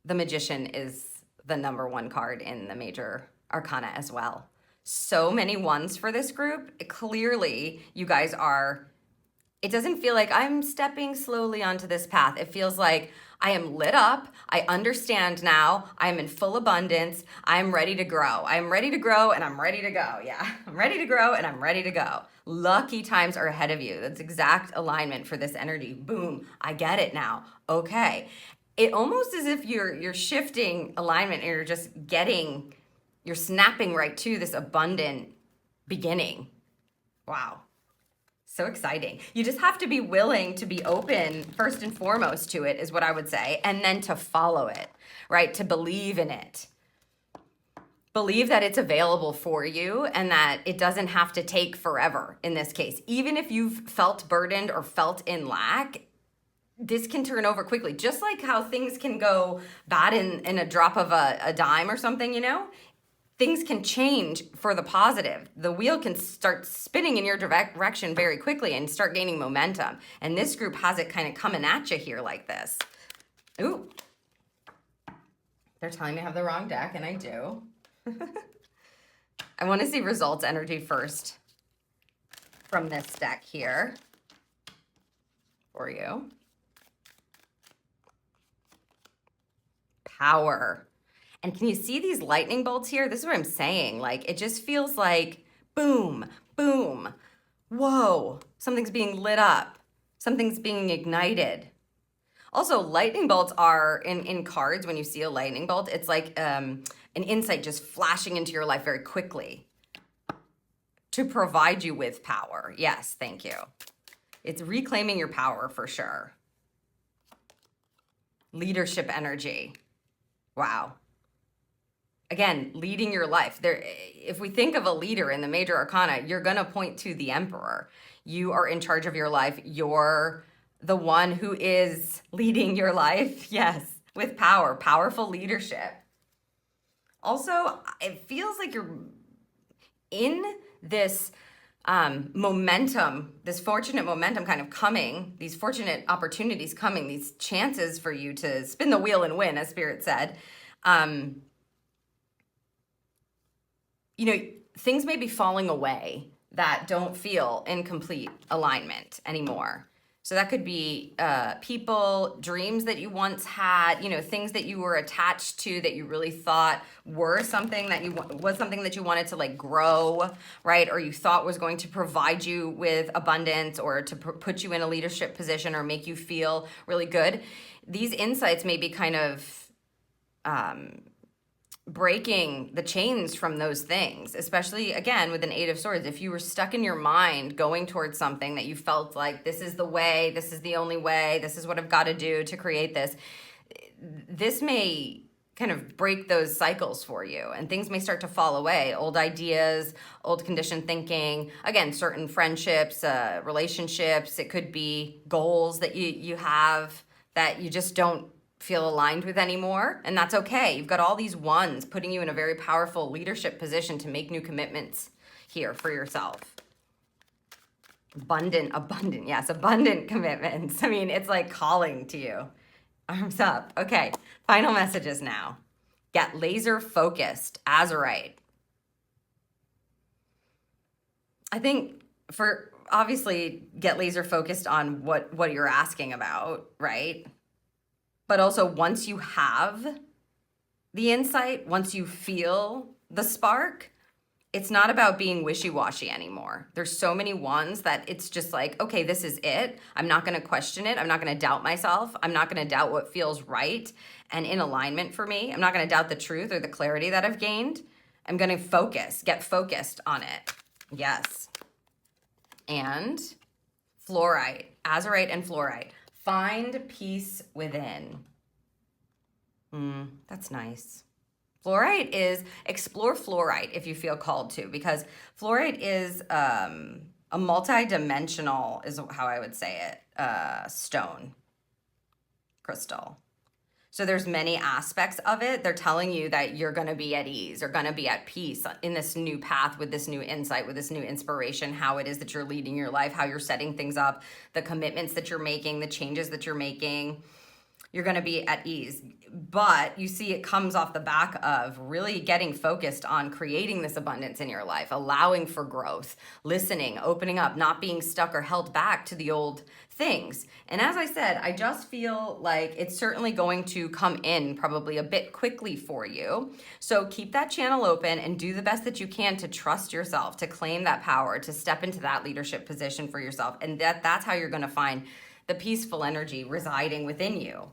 The Magician is the number one card in the major arcana as well. So many ones for this group. Clearly, you guys are, it doesn't feel like I'm stepping slowly onto this path. It feels like I am lit up. I understand now. I am in full abundance. I'm ready to grow. I'm ready to grow and I'm ready to go. Yeah, I'm ready to grow and I'm ready to go. Lucky times are ahead of you. That's exact alignment for this energy. Boom, I get it now. Okay. It almost as if you're shifting alignment and you're just getting, you're snapping right to this abundant beginning. Wow. So exciting. You just have to be willing to be open first and foremost to it, is what I would say, and then to follow it, right? To believe in it. Believe that it's available for you and that it doesn't have to take forever in this case. Even if you've felt burdened or felt in lack, this can turn over quickly. Just like how things can go bad in a drop of a dime or something, things can change for the positive. The wheel can start spinning in your direction very quickly and start gaining momentum. And this group has it kind of coming at you here like this. Ooh. They're telling me I have the wrong deck, and I do. I want to see results energy first from this deck here for you. Power. And can you see these lightning bolts here? This is what I'm saying. Like, it just feels like boom, boom. Whoa, something's being lit up. Something's being ignited. Also, lightning bolts are in cards. When you see a lightning bolt, it's like an insight just flashing into your life very quickly to provide you with power. Yes, thank you. It's reclaiming your power for sure. Leadership energy. Wow. Again, leading your life. If we think of a leader in the major arcana, you're going to point to the Emperor. You are in charge of your life. You're the one who is leading your life. Yes, with power, powerful leadership. Also, it feels like you're in this momentum, this fortunate momentum kind of coming, these fortunate opportunities coming, these chances for you to spin the wheel and win, as Spirit said. you know, things may be falling away that don't feel in complete alignment anymore. So that could be people, dreams that you once had, you know, things that you were attached to that you really thought were something that was something that you wanted to like grow, right? Or you thought was going to provide you with abundance or to put you in a leadership position or make you feel really good. These insights may be kind of breaking the chains from those things, especially again with an Eight of Swords. If you were stuck in your mind going towards something that you felt like this is the way, this is the only way, this is what I've got to do to create this, this may kind of break those cycles for you and things may start to fall away. Old ideas, old conditioned thinking, again, certain friendships, relationships, it could be goals that you have that you just don't feel aligned with anymore, and that's okay. You've got all these ones putting you in a very powerful leadership position to make new commitments here for yourself. Abundant, yes, abundant commitments. I mean, it's like calling to you. Arms up. Okay, final messages now. Get laser focused, Azurite. I think for obviously get laser focused on what you're asking about, right? But also once you have the insight, once you feel the spark, it's not about being wishy-washy anymore. There's so many ones that it's just like, okay, this is it. I'm not going to question it. I'm not going to doubt myself. I'm not going to doubt what feels right and in alignment for me. I'm not going to doubt the truth or the clarity that I've gained. I'm going to get focused on it. Yes. And fluorite, Azurite and fluorite. Find peace within. That's nice. Fluorite is, explore fluorite if you feel called to, because fluorite is a multi-dimensional, is how I would say it, stone, crystal. So there's many aspects of it. They're telling you that you're going to be at ease or going to be at peace in this new path with this new insight, with this new inspiration, how it is that you're leading your life, how you're setting things up, the commitments that you're making, the changes that you're making. You're going to be at ease. But you see, it comes off the back of really getting focused on creating this abundance in your life, allowing for growth, listening, opening up, not being stuck or held back to the old things. And as I said, I just feel like it's certainly going to come in probably a bit quickly for you. So keep that channel open and do the best that you can to trust yourself, to claim that power, to step into that leadership position for yourself. And that's how you're going to find the peaceful energy residing within you.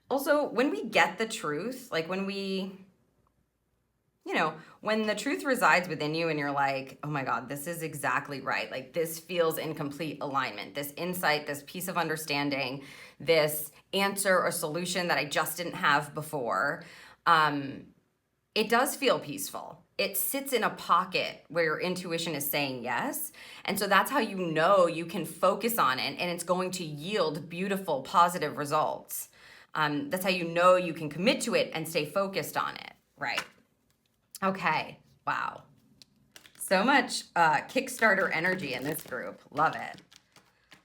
Also, when we get the truth, like when we, when the truth resides within you and you're like, oh my God, this is exactly right. Like this feels in complete alignment, this insight, this piece of understanding, this answer or solution that I just didn't have before. It does feel peaceful. It sits in a pocket where your intuition is saying yes. And so that's how you know you can focus on it and it's going to yield beautiful, positive results. That's how you know you can commit to it and stay focused on it, right? Okay, wow. So much Kickstarter energy in this group. Love it.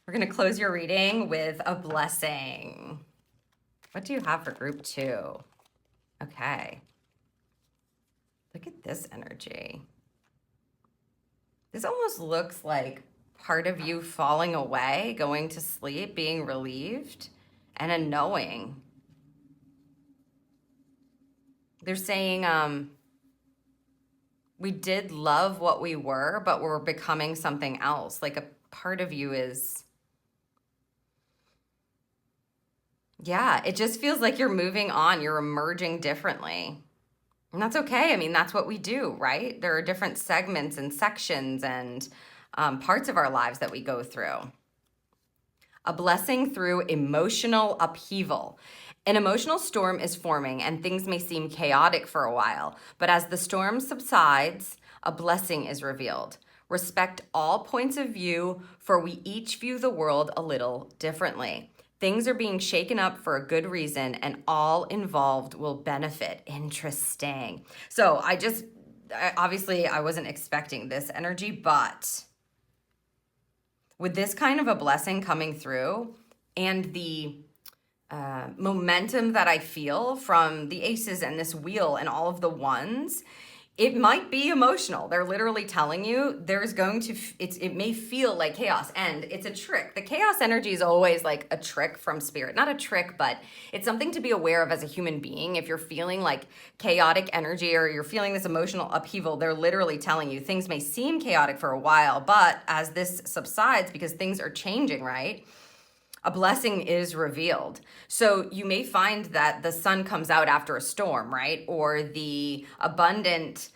We're going to close your reading with a blessing. What do you have for group 2? Okay. Look at this energy. This almost looks like part of you falling away, going to sleep, being relieved, and a knowing. They're saying, we did love what we were, but we're becoming something else. Like a part of you is, yeah, it just feels like you're moving on. You're emerging differently. And that's okay. I mean, that's what we do, right? There are different segments and sections and parts of our lives that we go through. A blessing through emotional upheaval. An emotional storm is forming and things may seem chaotic for a while, but as the storm subsides, a blessing is revealed. Respect all points of view, for we each view the world a little differently. Things are being shaken up for a good reason and all involved will benefit. Interesting. So obviously I wasn't expecting this energy, but with this kind of a blessing coming through and the momentum that I feel from the aces and this wheel and all of the ones, It might be emotional. They're literally telling you there's going to, it may feel like chaos, and it's a trick. The chaos energy is always like a trick from spirit. Not a trick, but it's something to be aware of as a human being. If you're feeling like chaotic energy or you're feeling this emotional upheaval, they're literally telling you things may seem chaotic for a while, but as this subsides, because things are changing, right? A blessing is revealed. So you may find that the sun comes out after a storm, right? Or the abundant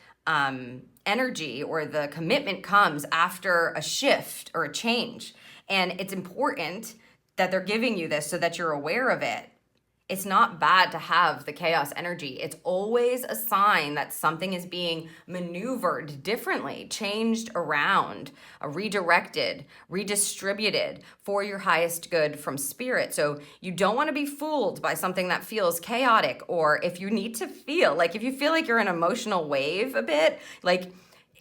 energy or the commitment comes after a shift or a change. And it's important that they're giving you this so that you're aware of it. It's not bad to have the chaos energy. It's always a sign that something is being maneuvered differently, changed around, redirected, redistributed for your highest good from spirit. So you don't want to be fooled by something that feels chaotic, or if you need to feel, like if you feel like you're in an emotional wave a bit, like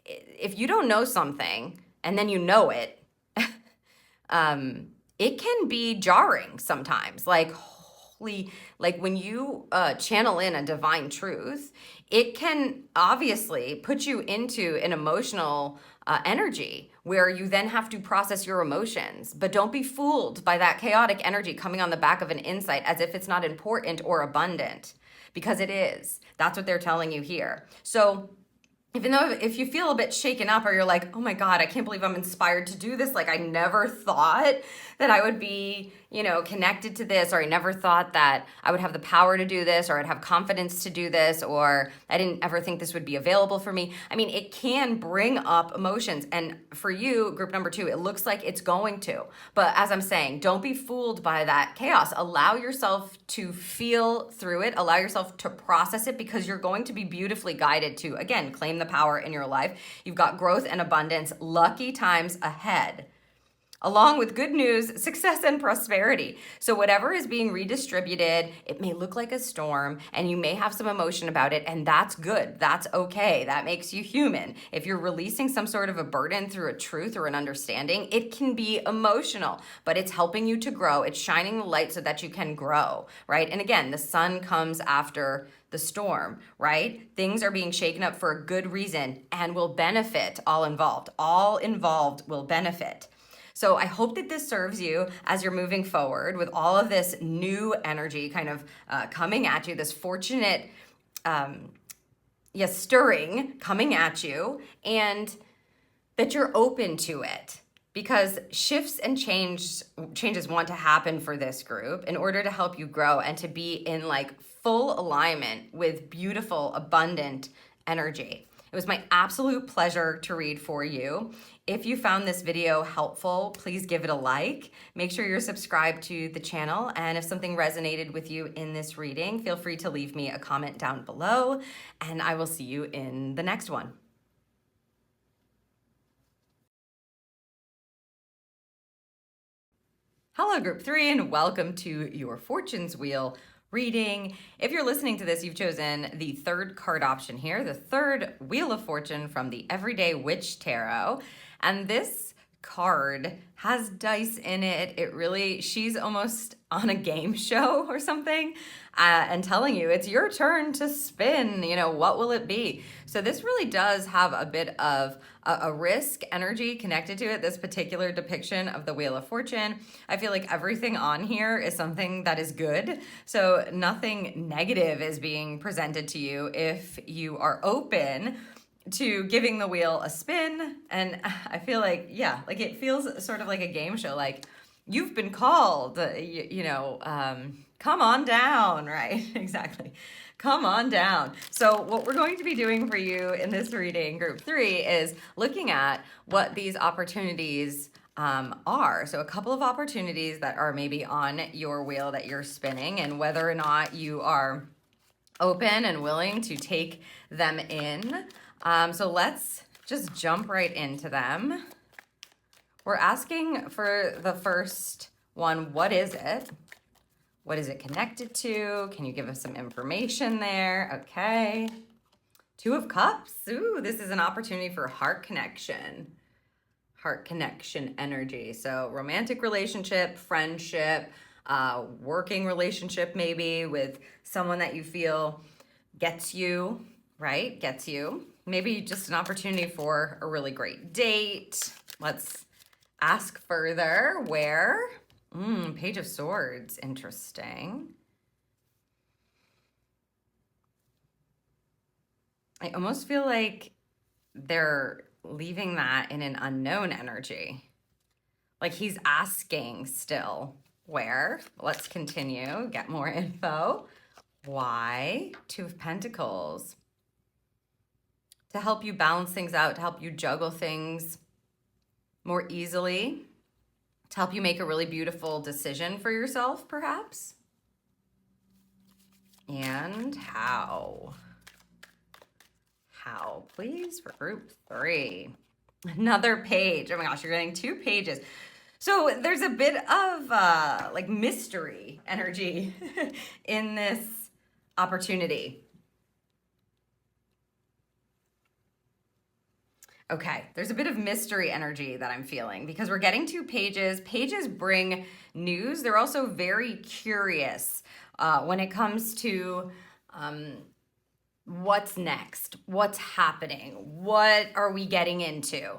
if you don't know something and then you know it, it can be jarring sometimes. Like when you channel in a divine truth, it can obviously put you into an emotional energy where you then have to process your emotions. But don't be fooled by that chaotic energy coming on the back of an insight as if it's not important or abundant, because it is. That's what they're telling you here. So even though if you feel a bit shaken up, or you're like, oh my God, I can't believe I'm inspired to do this. Like I never thought that I would be, connected to this, or I never thought that I would have the power to do this, or I'd have confidence to do this, or I didn't ever think this would be available for me. I mean, it can bring up emotions. And for you, group number 2, it looks like it's going to. But as I'm saying, don't be fooled by that chaos. Allow yourself to feel through it. Allow yourself to process it, because you're going to be beautifully guided to, again, claim the power in your life. You've got growth and abundance, lucky times ahead, along with good news, success, and prosperity. So whatever is being redistributed, it may look like a storm, and you may have some emotion about it, and that's good. That's okay. That makes you human. If you're releasing some sort of a burden through a truth or an understanding, it can be emotional, but it's helping you to grow. It's shining the light so that you can grow, right? And again, the sun comes after the storm, right? Things are being shaken up for a good reason and will benefit all involved. All involved will benefit. So I hope that this serves you as you're moving forward with all of this new energy kind of coming at you, this fortunate stirring coming at you, and that you're open to it. Because shifts and changes want to happen for this group in order to help you grow and to be in like full alignment with beautiful, abundant energy. It was my absolute pleasure to read for you. If you found this video helpful, please give it a like. Make sure you're subscribed to the channel. And if something resonated with you in this reading, feel free to leave me a comment down below. And I will see you in the next one. Hello, Group 3, and welcome to your Fortunes Wheel reading. If you're listening to this, you've chosen the third card option here, the third Wheel of Fortune from the Everyday Witch Tarot. And this card has dice in it. She's almost on a game show or something, and telling you it's your turn to spin, what will it be? So this really does have a bit of a risk energy connected to it, this particular depiction of the Wheel of Fortune. I feel like everything on here is something that is good. So nothing negative is being presented to you if you are open to giving the wheel a spin. And I feel like, it feels sort of like a game show, like you've been called, come on down, right? Exactly. Come on down. So what we're going to be doing for you in this reading, Group 3, is looking at what these opportunities are. So a couple of opportunities that are maybe on your wheel that you're spinning, and whether or not you are open and willing to take them in. So let's just jump right into them. We're asking for the first one, what is it? What is it connected to? Can you give us some information there? Okay. 2 of Cups. Ooh, this is an opportunity for heart connection. Heart connection energy. So romantic relationship, friendship, working relationship maybe with someone that you feel gets you, right? Gets you. maybe just an opportunity for a really great date. Let's ask further. Where? Page of Swords. Interesting. I almost feel like they're leaving that in an unknown energy. Like he's asking still. Where? Let's continue. Get more info. Why? Two of Pentacles. To help you balance things out, to help you juggle things more easily, to help you make a really beautiful decision for yourself, perhaps. And how? How, please, for group 3. Another page. Oh my gosh, you're getting 2 pages. So there's a bit of like mystery energy in this opportunity. Okay, there's a bit of mystery energy that I'm feeling because we're getting 2 pages. Pages bring news. They're also very curious when it comes to what's next, what's happening, what are we getting into.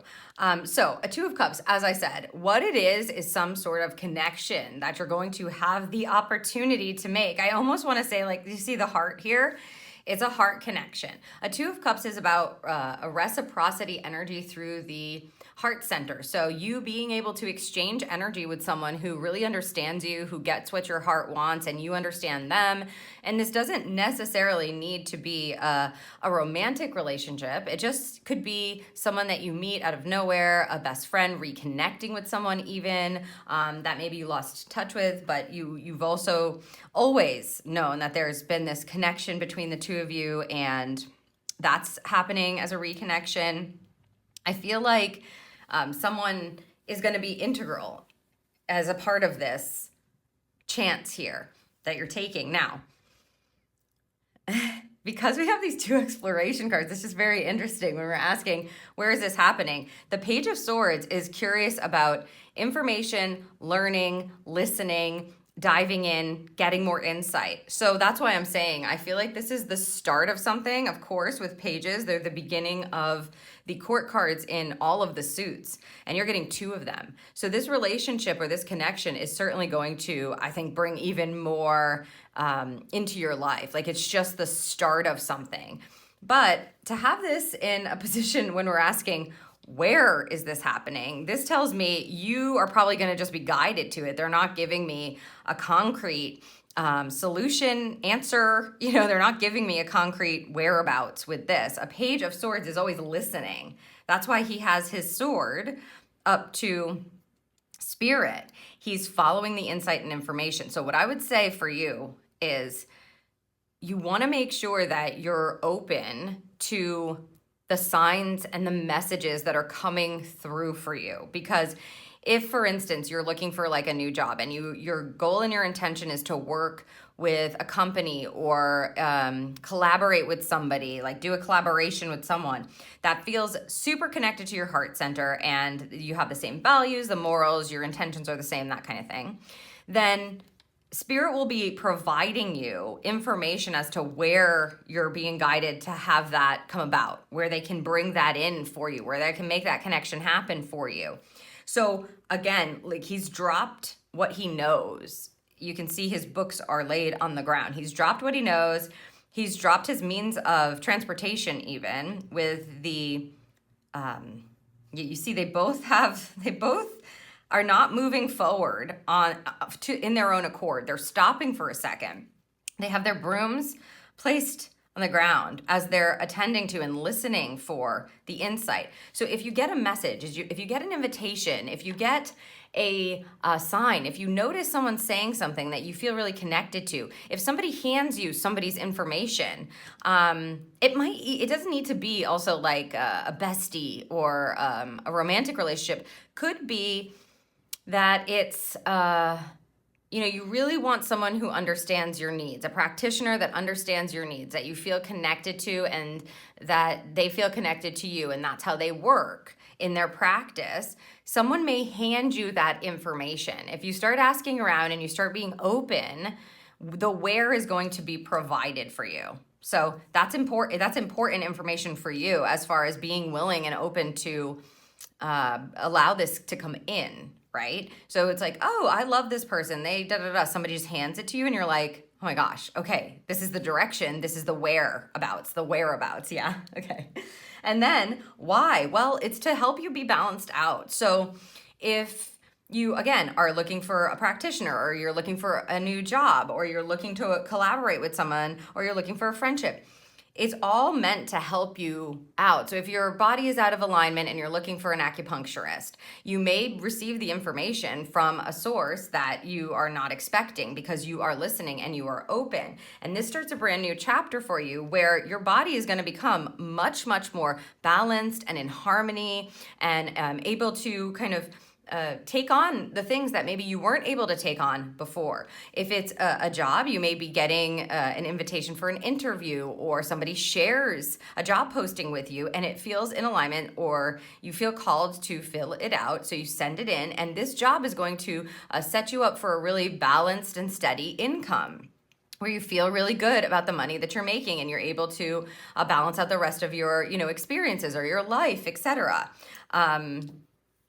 So a 2 of Cups, as I said, what it is some sort of connection that you're going to have the opportunity to make. I almost want to say, like, you see the heart here? It's a heart connection. A 2 of Cups is about a reciprocity energy through the heart center. So you being able to exchange energy with someone who really understands you, who gets what your heart wants, and you understand them. And this doesn't necessarily need to be a romantic relationship. It just could be someone that you meet out of nowhere, a best friend, reconnecting with someone even that maybe you lost touch with, but you've also always known that there's been this connection between the 2 of you, and that's happening as a reconnection. I feel like someone is going to be integral as a part of this chance here that you're taking. Now, because we have these 2 exploration cards, it's just very interesting when we're asking, where is this happening? The Page of Swords is curious about information, learning, listening, diving in, getting more insight. So that's why I'm saying I feel like this is the start of something. Of course, with pages, they're the beginning of the court cards in all of the suits, and you're getting 2 of them. So this relationship or this connection is certainly going to, I think, bring even more into your life. Like it's just the start of something. But to have this in a position when we're asking, where is this happening? This tells me you are probably going to just be guided to it. They're not giving me a concrete solution, answer. You know, they're not giving me a concrete whereabouts with this. A Page of Swords is always listening. That's why he has his sword up to Spirit. He's following the insight and information. So what I would say for you is you want to make sure that you're open to the signs and the messages that are coming through for you. Because if, for instance, you're looking for like a new job and your goal and your intention is to work with a company or collaborate with somebody, like do a collaboration with someone that feels super connected to your heart center and you have the same values, the morals, your intentions are the same, that kind of thing, then Spirit will be providing you information as to where you're being guided to have that come about, where they can bring that in for you, where they can make that connection happen for you. So again, like he's dropped what he knows. You can see his books are laid on the ground. He's dropped what he knows. He's dropped his means of transportation even with the, you see they both are not moving forward in their own accord. They're stopping for a second. They have their brooms placed on the ground as they're attending to and listening for the insight. So if you get a message, if you get an invitation, if you get a sign, if you notice someone saying something that you feel really connected to, if somebody hands you somebody's information, it doesn't need to be also like a bestie or a romantic relationship. Could be that it's, you really want someone who understands your needs, a practitioner that understands your needs, that you feel connected to and that they feel connected to you, and that's how they work in their practice. Someone may hand you that information. If you start asking around and you start being open, the where is going to be provided for you. So that's important. That's important information for you as far as being willing and open to allow this to come in, right? So it's like, oh, I love this person. They da da da. Somebody just hands it to you, and you're like, oh my gosh, okay, this is the direction. This is the whereabouts. The whereabouts, yeah, okay. And then why? Well, it's to help you be balanced out. So if you, again, are looking for a practitioner, or you're looking for a new job, or you're looking to collaborate with someone, or you're looking for a friendship, it's all meant to help you out. So if your body is out of alignment and you're looking for an acupuncturist, you may receive the information from a source that you are not expecting because you are listening and you are open. And this starts a brand new chapter for you where your body is going to become much, much more balanced and in harmony and able to kind of take on the things that maybe you weren't able to take on before. If it's a job, you may be getting an invitation for an interview, or somebody shares a job posting with you and it feels in alignment, or you feel called to fill it out. So you send it in, and this job is going to set you up for a really balanced and steady income, where you feel really good about the money that you're making and you're able to balance out the rest of your, experiences or your life, etc.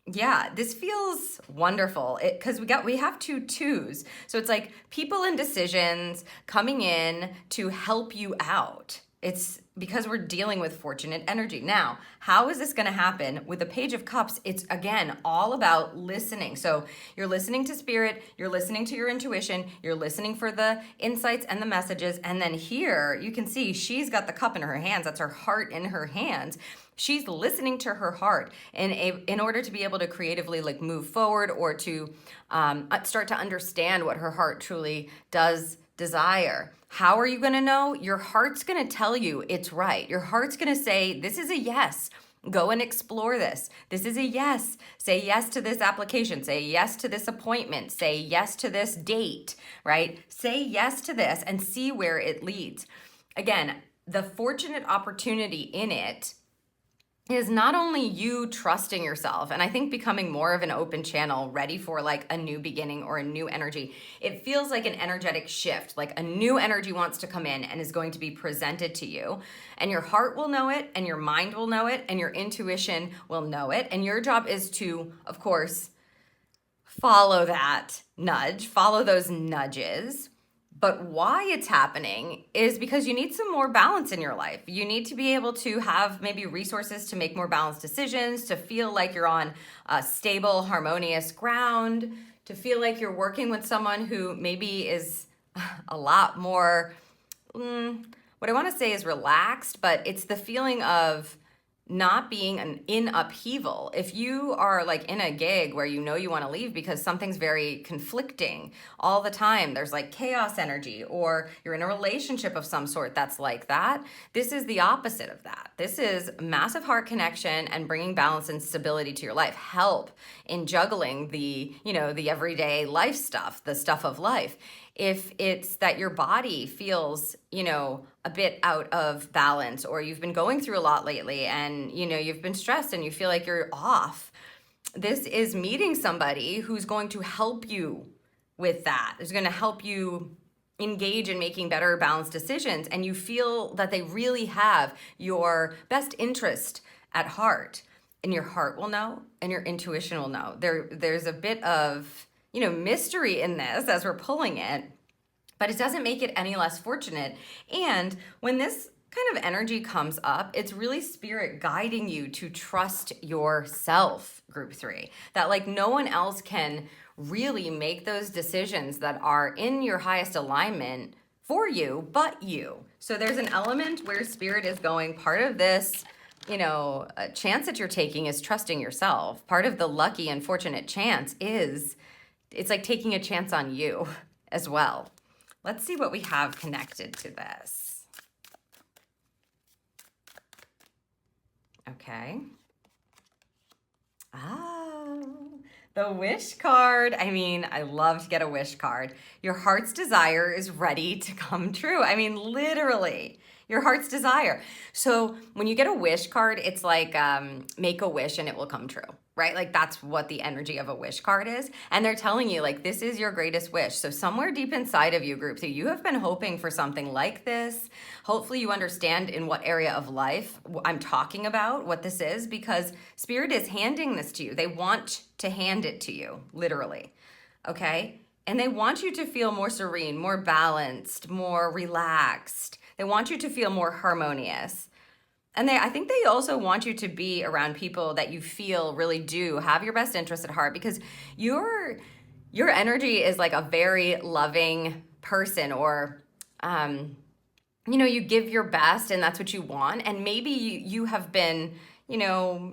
Yeah, this feels wonderful because we have two twos. So it's like people and decisions coming in to help you out. It's because we're dealing with fortunate energy. Now, how is this going to happen? With the Page of Cups, it's, again, all about listening. So you're listening to spirit, you're listening to your intuition, you're listening for the insights and the messages. And then here you can see she's got the cup in her hands. That's her heart in her hands. She's listening to her heart in order to be able to creatively move forward, or to start to understand what her heart truly does desire. How are you going to know? Your heart's going to tell you it's right. Your heart's going to say, this is a yes. Go and explore this. This is a yes. Say yes to this application. Say yes to this appointment. Say yes to this date, right? Say yes to this and see where it leads. Again, the fortunate opportunity in it is not only you trusting yourself, and I think becoming more of an open channel, ready for a new beginning or a new energy. It feels like an energetic shift, like a new energy wants to come in and is going to be presented to you. And your heart will know it, and your mind will know it, and your intuition will know it. And your job is to, of course, follow that nudge, follow those nudges. But why it's happening is because you need some more balance in your life. You need to be able to have maybe resources to make more balanced decisions, to feel like you're on a stable, harmonious ground, to feel like you're working with someone who maybe is a lot more, what I want to say is relaxed, but it's the feeling of not being in upheaval. If you are in a gig where you want to leave because something's very conflicting all the time, there's chaos energy, or you're in a relationship of some sort that's like that, this is the opposite of that. This is massive heart connection and bringing balance and stability to your life, help in juggling the everyday life stuff, the stuff of life. If it's that your body feels, a bit out of balance, or you've been going through a lot lately and, you've been stressed and you feel like you're off, this is meeting somebody who's going to help you with that. Who's going to help you engage in making better balanced decisions, and you feel that they really have your best interest at heart. And your heart will know, and your intuition will know. There's a bit of mystery in this as we're pulling it, but it doesn't make it any less fortunate. And when this kind of energy comes up, it's really spirit guiding you to trust yourself, group 3, that no one else can really make those decisions that are in your highest alignment for you but you. So there's an element where spirit is going, part of this a chance that you're taking is trusting yourself. Part of the lucky and fortunate chance is it's like taking a chance on you as well. Let's see what we have connected to this. Okay. The wish card. I mean, I love to get a wish card. Your heart's desire is ready to come true. I mean, literally, your heart's desire. So when you get a wish card, it's like make a wish and it will come true, right? Like that's what the energy of a wish card is. And they're telling you like, this is your greatest wish. So somewhere deep inside of you, group 2, you have been hoping for something like this. Hopefully you understand in what area of life I'm talking about, what this is, because Spirit is handing this to you. They want to hand it to you, literally, okay? And they want you to feel more serene, more balanced, more relaxed. They want you to feel more harmonious. And I think they also want you to be around people that you feel really do have your best interest at heart, because your energy is like a very loving person, or you know, you give your best and that's what you want. And maybe you have been, you know,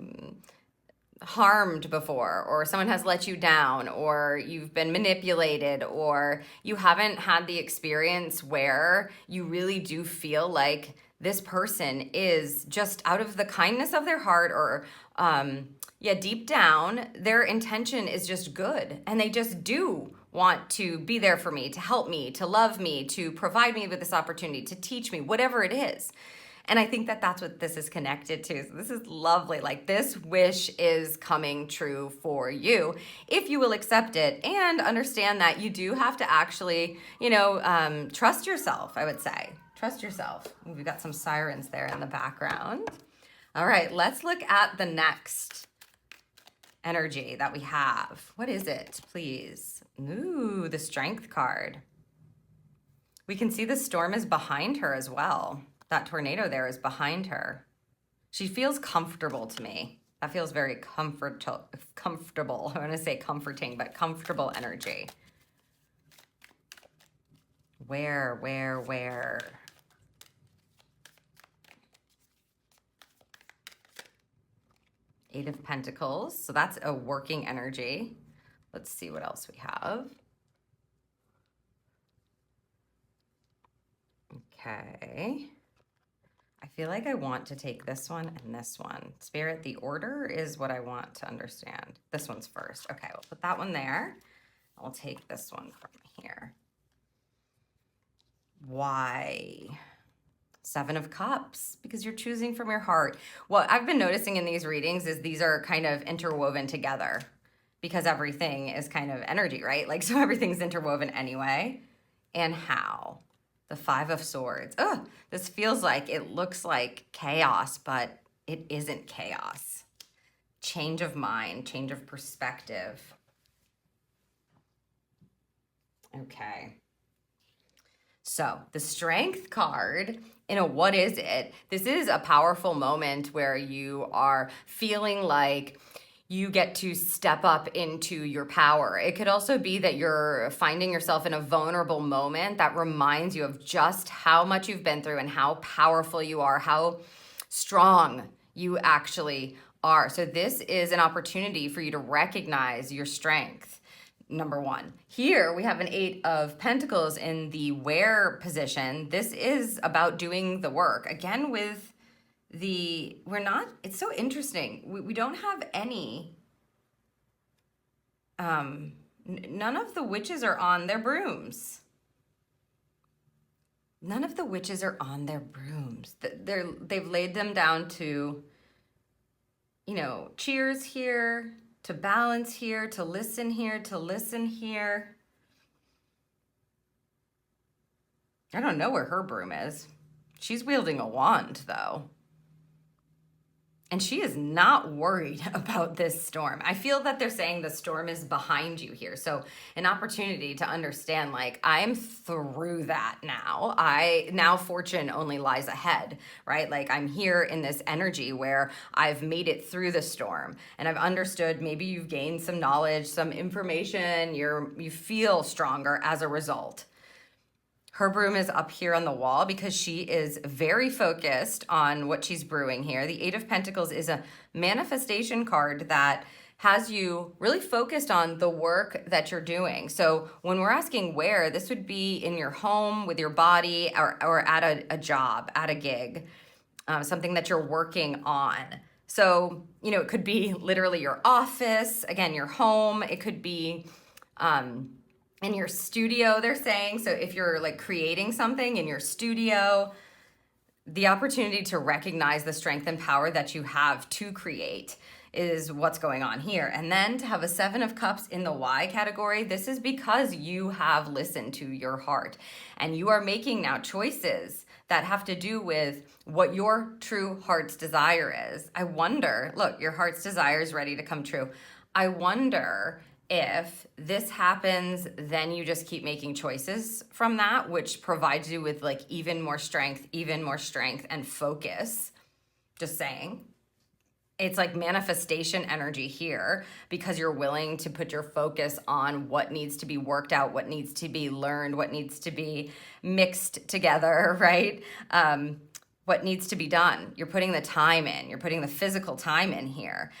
harmed before, or someone has let you down, or you've been manipulated, or you haven't had the experience where you really do feel like this person is just out of the kindness of their heart, or deep down, their intention is just good. And they just do want to be there for me, to help me, to love me, to provide me with this opportunity, to teach me, whatever it is. And I think that that's what this is connected to. So this is lovely. Like this wish is coming true for you if you will accept it and understand that you do have to actually, you know, trust yourself, I would say. Trust yourself. We've got some sirens there in the background. All right, let's look at the next energy that we have. What is it, please? Ooh, the Strength card. We can see the storm is behind her as well. That tornado there is behind her. She feels comfortable to me. That feels very comfortable. I want to say comforting, but comfortable energy. Where? Eight of Pentacles. So that's a working energy. Let's see what else we have. Okay. I feel like I want to take this one and this one. Spirit, the order is what I want to understand. This one's first. Okay, we'll put that one there. I'll take this one from here. Why? Seven of Cups, because you're choosing from your heart. What I've been noticing in these readings is these are kind of interwoven together, because everything is kind of energy, right? Like, so everything's interwoven anyway. And how? The Five of Swords. Oh, this feels like, it looks like chaos, but it isn't chaos. Change of mind, change of perspective. Okay. So the Strength card, you know, what is it? This is a powerful moment where you are feeling like you get to step up into your power. It could also be that you're finding yourself in a vulnerable moment that reminds you of just how much you've been through and how powerful you are, how strong you actually are. So this is an opportunity for you to recognize your strength. Number one. Here we have an Eight of Pentacles in the wear position. This is about doing the work. Again, with it's so interesting. We don't have any, none of the witches are on their brooms. None of the witches are on their brooms. They've laid them down to, you know, cheers here, to balance here, to listen here, to listen here. I don't know where her broom is. She's wielding a wand, though. And she is not worried about this storm. I feel that they're saying the storm is behind you here. So an opportunity to understand, like, I'm through that now. Now fortune only lies ahead, right? Like, I'm here in this energy where I've made it through the storm and I've understood. Maybe you've gained some knowledge, some information. You feel stronger as a result. Her broom is up here on the wall because she is very focused on what she's brewing here. The Eight of Pentacles is a manifestation card that has you really focused on the work that you're doing. So when we're asking where, this would be in your home, with your body, or at a job, at a gig, something that you're working on. So, you know, it could be literally your office, again, your home. It could be in your studio, they're saying. So if you're like creating something in your studio, the opportunity to recognize the strength and power that you have to create is what's going on here. And then to have a 7 of Cups in the why category, this is because you have listened to your heart and you are making now choices that have to do with what your true heart's desire is. I wonder, look, your heart's desire is ready to come true. I wonder if this happens, then you just keep making choices from that, which provides you with like even more strength and focus. Just saying. It's like manifestation energy here because you're willing to put your focus on what needs to be worked out, what needs to be learned, what needs to be mixed together, right? What needs to be done. You're putting the time in, you're putting the physical time in here.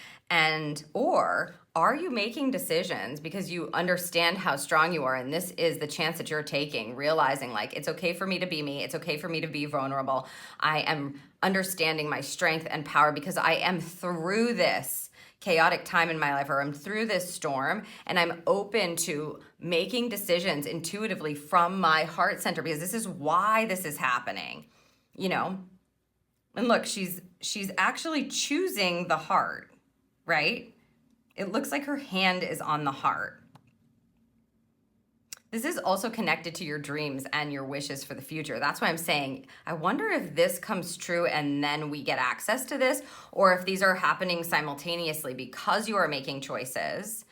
Or are you making decisions because you understand how strong you are? And this is the chance that you're taking, realizing like, it's okay for me to be me. It's okay for me to be vulnerable. I am understanding my strength and power because I am through this chaotic time in my life, or I'm through this storm, and I'm open to making decisions intuitively from my heart center because this is why this is happening, you know? And look, she's actually choosing the heart, right? It looks like her hand is on the heart. This is also connected to your dreams and your wishes for the future. That's why I'm saying, I wonder if this comes true and then we get access to this, or if these are happening simultaneously because you are making choices,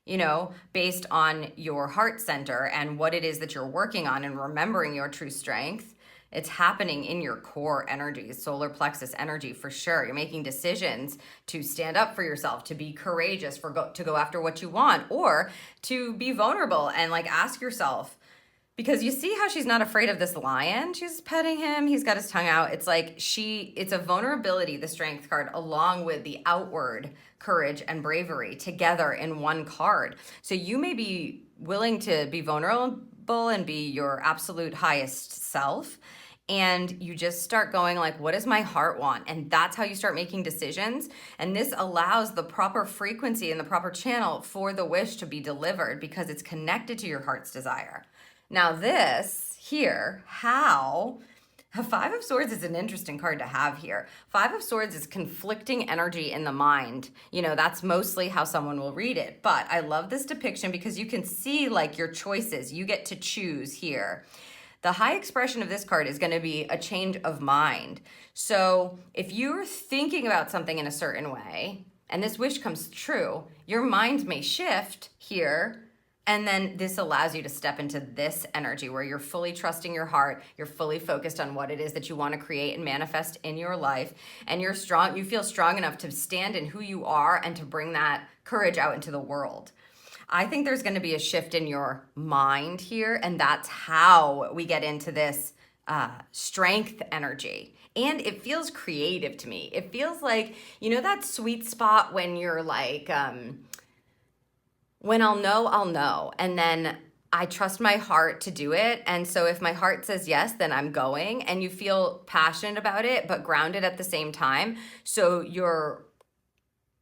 you know, based on your heart center and what it is that you're working on and remembering your true strength. It's happening in your core energy, solar plexus energy for sure. You're making decisions to stand up for yourself, to be courageous, to go after what you want, or to be vulnerable and like ask yourself, because you see how she's not afraid of this lion. She's petting him. He's got his tongue out. It's like it's a vulnerability, the strength card, along with the outward courage and bravery together in one card. So you may be willing to be vulnerable and be your absolute highest self. And you just start going like, what does my heart want? And that's how you start making decisions. And this allows the proper frequency and the proper channel for the wish to be delivered because it's connected to your heart's desire. Now this here, how... A 5 of Swords is an interesting card to have here. 5 of Swords is conflicting energy in the mind. You know, that's mostly how someone will read it. But I love this depiction because you can see like your choices. You get to choose here. The high expression of this card is going to be a change of mind. So if you're thinking about something in a certain way, and this wish comes true, your mind may shift here. And then this allows you to step into this energy where you're fully trusting your heart. You're fully focused on what it is that you want to create and manifest in your life. And you're strong. You feel strong enough to stand in who you are and to bring that courage out into the world. I think there's going to be a shift in your mind here. And that's how we get into this strength energy. And it feels creative to me. It feels like, you know, that sweet spot when you're like... when I'll know. And then I trust my heart to do it. And so if my heart says yes, then I'm going. And you feel passionate about it, but grounded at the same time. So you're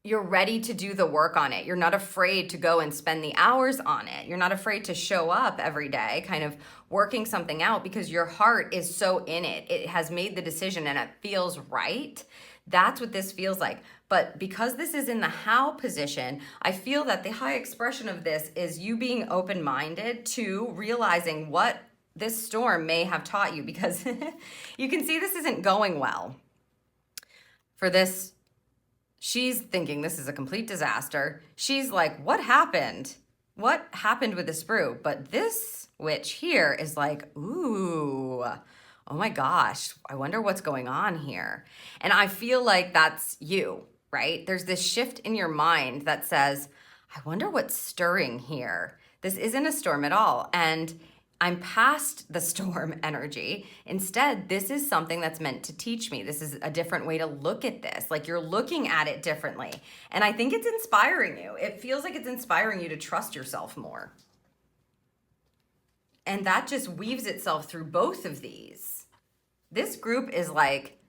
ready to do the work on it. You're not afraid to go and spend the hours on it. You're not afraid to show up every day, kind of working something out because your heart is so in it. It has made the decision and it feels right. That's what this feels like. But because this is in the how position, I feel that the high expression of this is you being open-minded to realizing what this storm may have taught you, because you can see this isn't going well. For this, she's thinking this is a complete disaster. She's like, what happened? What happened with the sprue? But this witch here is like, ooh, oh my gosh, I wonder what's going on here. And I feel like that's you, right? There's this shift in your mind that says, I wonder what's stirring here. This isn't a storm at all. And I'm past the storm energy. Instead, this is something that's meant to teach me. This is a different way to look at this. Like you're looking at it differently. And I think it's inspiring you. It feels like it's inspiring you to trust yourself more. And that just weaves itself through both of these. This group is like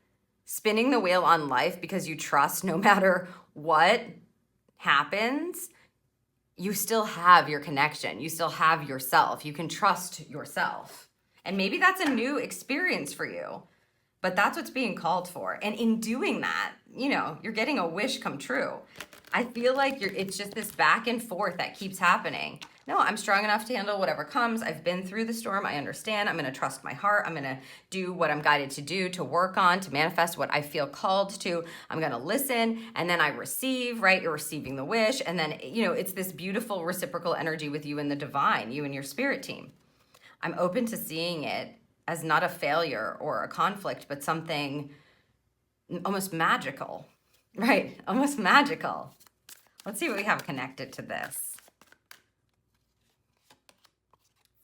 spinning the wheel on life because you trust no matter what happens, you still have your connection. You still have yourself. You can trust yourself. And maybe that's a new experience for you. but that's what's being called for. And in doing that, you know, you're getting a wish come true. I feel like it's just this back and forth that keeps happening. No, I'm strong enough to handle whatever comes. I've been through the storm. I understand. I'm going to trust my heart. I'm going to do what I'm guided to do, to work on, to manifest what I feel called to. I'm going to listen, and then I receive, right? You're receiving the wish. And then, you know, it's this beautiful reciprocal energy with you and the divine, you and your spirit team. I'm open to seeing it as not a failure or a conflict, but something almost magical, right? Almost magical. Let's see what we have connected to this.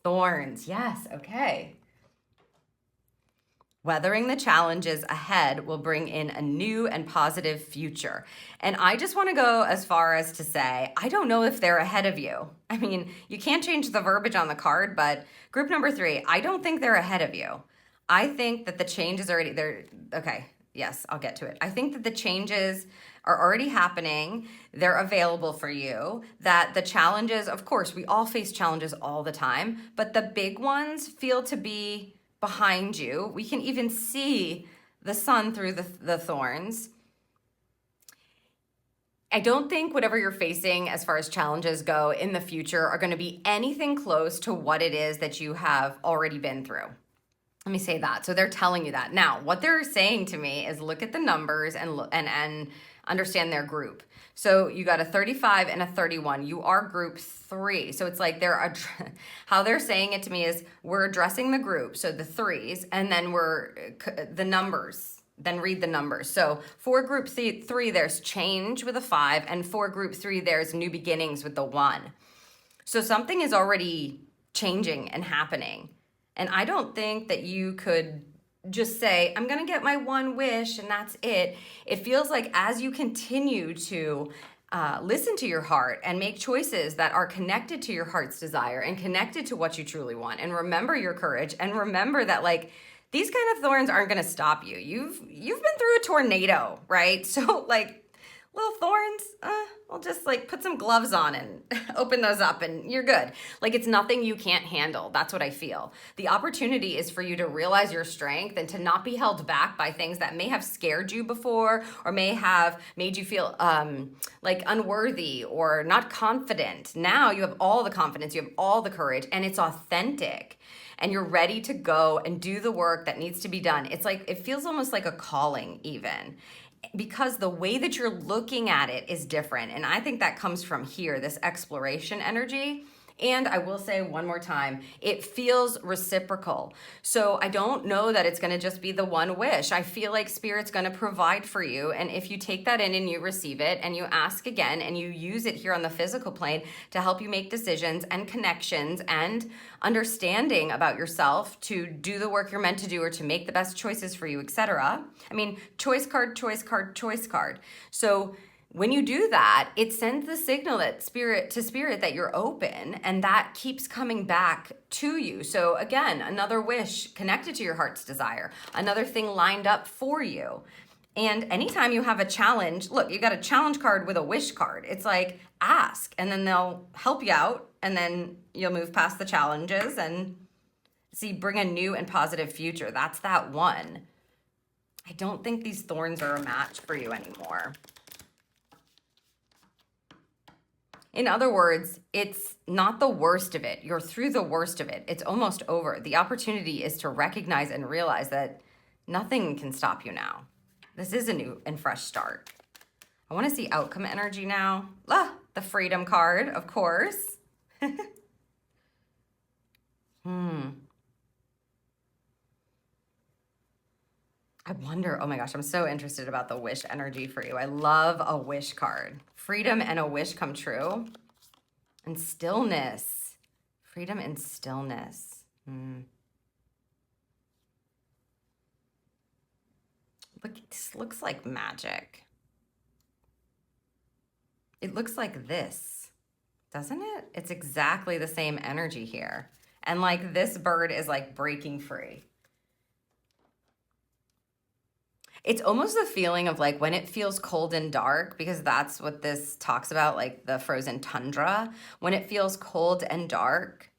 Thorns, yes, okay. Weathering the challenges ahead will bring in a new and positive future. And I just want to go as far as to say, I don't know if they're ahead of you. I mean, you can't change the verbiage on the card, but group number 3, I don't think they're ahead of you. I think that the change is already there. Okay, yes, I'll get to it. I think that the changes are already happening. They're available for you. That the challenges, of course, we all face challenges all the time, but the big ones feel to be behind you. We can even see the sun through the thorns. I don't think whatever you're facing as far as challenges go in the future are going to be anything close to what it is that you have already been through. Let me say that. So they're telling you that. Now, what they're saying to me is look at the numbers and understand their group. So you got a 35 and a 31. You are group 3. So it's like how they're saying it to me is we're addressing the group. So the 3s, and then the numbers. Then read the numbers. So for group 3, there's change with a 5, and for group 3, there's new beginnings with the 1. So something is already changing and happening. And I don't think that you could just say, I'm going to get my one wish and that's it. It feels like as you continue to listen to your heart and make choices that are connected to your heart's desire and connected to what you truly want, and remember your courage, and remember that like these kind of thorns aren't going to stop you. You've been through a tornado, right? So like little thorns, we'll just like put some gloves on and open those up and you're good. Like it's nothing you can't handle. That's what I feel. The opportunity is for you to realize your strength and to not be held back by things that may have scared you before or may have made you feel like unworthy or not confident. Now you have all the confidence, you have all the courage, and it's authentic. And you're ready to go and do the work that needs to be done. It's like, it feels almost like a calling even, because the way that you're looking at it is different. And I think that comes from here, this exploration energy. And I will say one more time, it feels reciprocal. So I don't know that it's going to just be the one wish. I feel like Spirit's going to provide for you. And if you take that in and you receive it and you ask again and you use it here on the physical plane to help you make decisions and connections and understanding about yourself to do the work you're meant to do or to make the best choices for you, etc. I mean, choice card, choice card, choice card. So when you do that, it sends the signal that spirit that you're open, and that keeps coming back to you. So again, another wish connected to your heart's desire, another thing lined up for you. And anytime you have a challenge, look, you got a challenge card with a wish card. It's like ask, and then they'll help you out, and then you'll move past the challenges and see, bring a new and positive future. That's that one. I don't think these thorns are a match for you anymore. In other words, it's not the worst of it. You're through the worst of it. It's almost over. The opportunity is to recognize and realize that nothing can stop you now. This is a new and fresh start. I want to see outcome energy now. The freedom card, of course. I wonder, oh my gosh, I'm so interested about the wish energy for you. I love a wish card. Freedom and a wish come true. And stillness. Freedom and stillness. Look, this looks like magic. It looks like this, doesn't it? It's exactly the same energy here. And like this bird is like breaking free. It's almost the feeling of like when it feels cold and dark, because that's what this talks about, like the frozen tundra. When it feels cold and dark,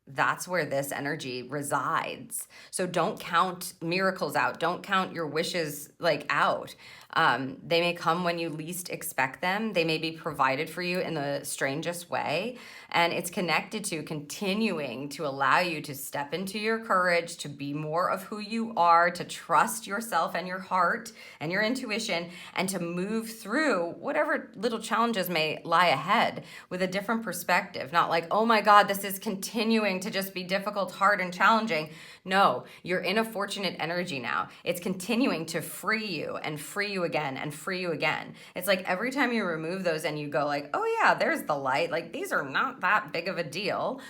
that's where this energy resides. So don't count miracles out. Don't count your wishes like out. They may come when you least expect them. They may be provided for you in the strangest way. And it's connected to continuing to allow you to step into your courage, to be more of who you are, to trust yourself and your heart and your intuition, and to move through whatever little challenges may lie ahead with a different perspective. Not like, oh my God, this is continuing to just be difficult, hard, and challenging. No, you're in a fortunate energy now. It's continuing to free you and free you again and free you again. It's like every time you remove those and you go like, oh yeah, there's the light. Like these are not that big of a deal.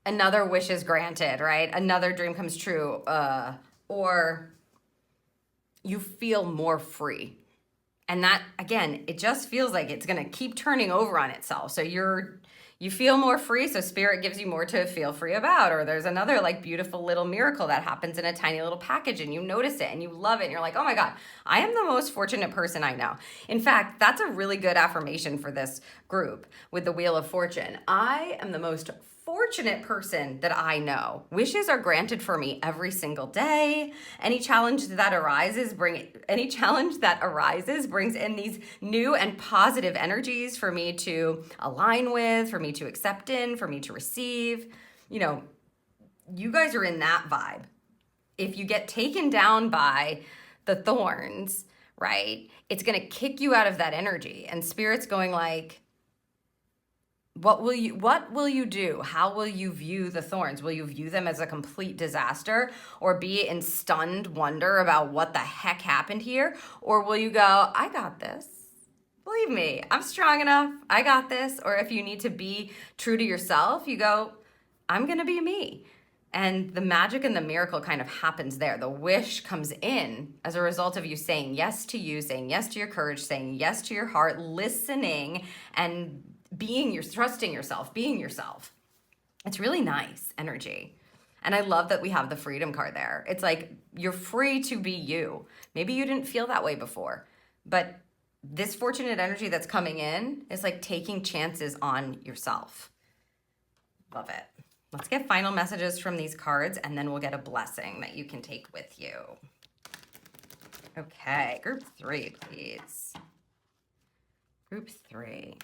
Another wish is granted, right? Another dream comes true. Or you feel more free. And that, again, it just feels like it's going to keep turning over on itself. So you feel more free, so spirit gives you more to feel free about. Or there's another like beautiful little miracle that happens in a tiny little package and you notice it and you love it and you're like, oh my God, I am the most fortunate person I know. In fact, that's a really good affirmation for this group with the Wheel of Fortune. I am the most fortunate person that I know. Wishes are granted for me every single day. Any challenge that arises brings in these new and positive energies for me to align with, for me to accept in, for me to receive. You know, you guys are in that vibe. If you get taken down by the thorns, right, it's going to kick you out of that energy. And spirit's going like, what will you do? How will you view the thorns? Will you view them as a complete disaster or be in stunned wonder about what the heck happened here? Or will you go, I got this. Believe me, I'm strong enough. I got this. Or if you need to be true to yourself, you go, I'm going to be me. And the magic and the miracle kind of happens there. The wish comes in as a result of you saying yes to you, saying yes to your courage, saying yes to your heart, listening and trusting yourself, being yourself. It's really nice energy. And I love that we have the freedom card there. It's like you're free to be you. Maybe you didn't feel that way before, but this fortunate energy that's coming in is like taking chances on yourself. Love it. Let's get final messages from these cards and then we'll get a blessing that you can take with you. Okay, group 3, please. Group 3.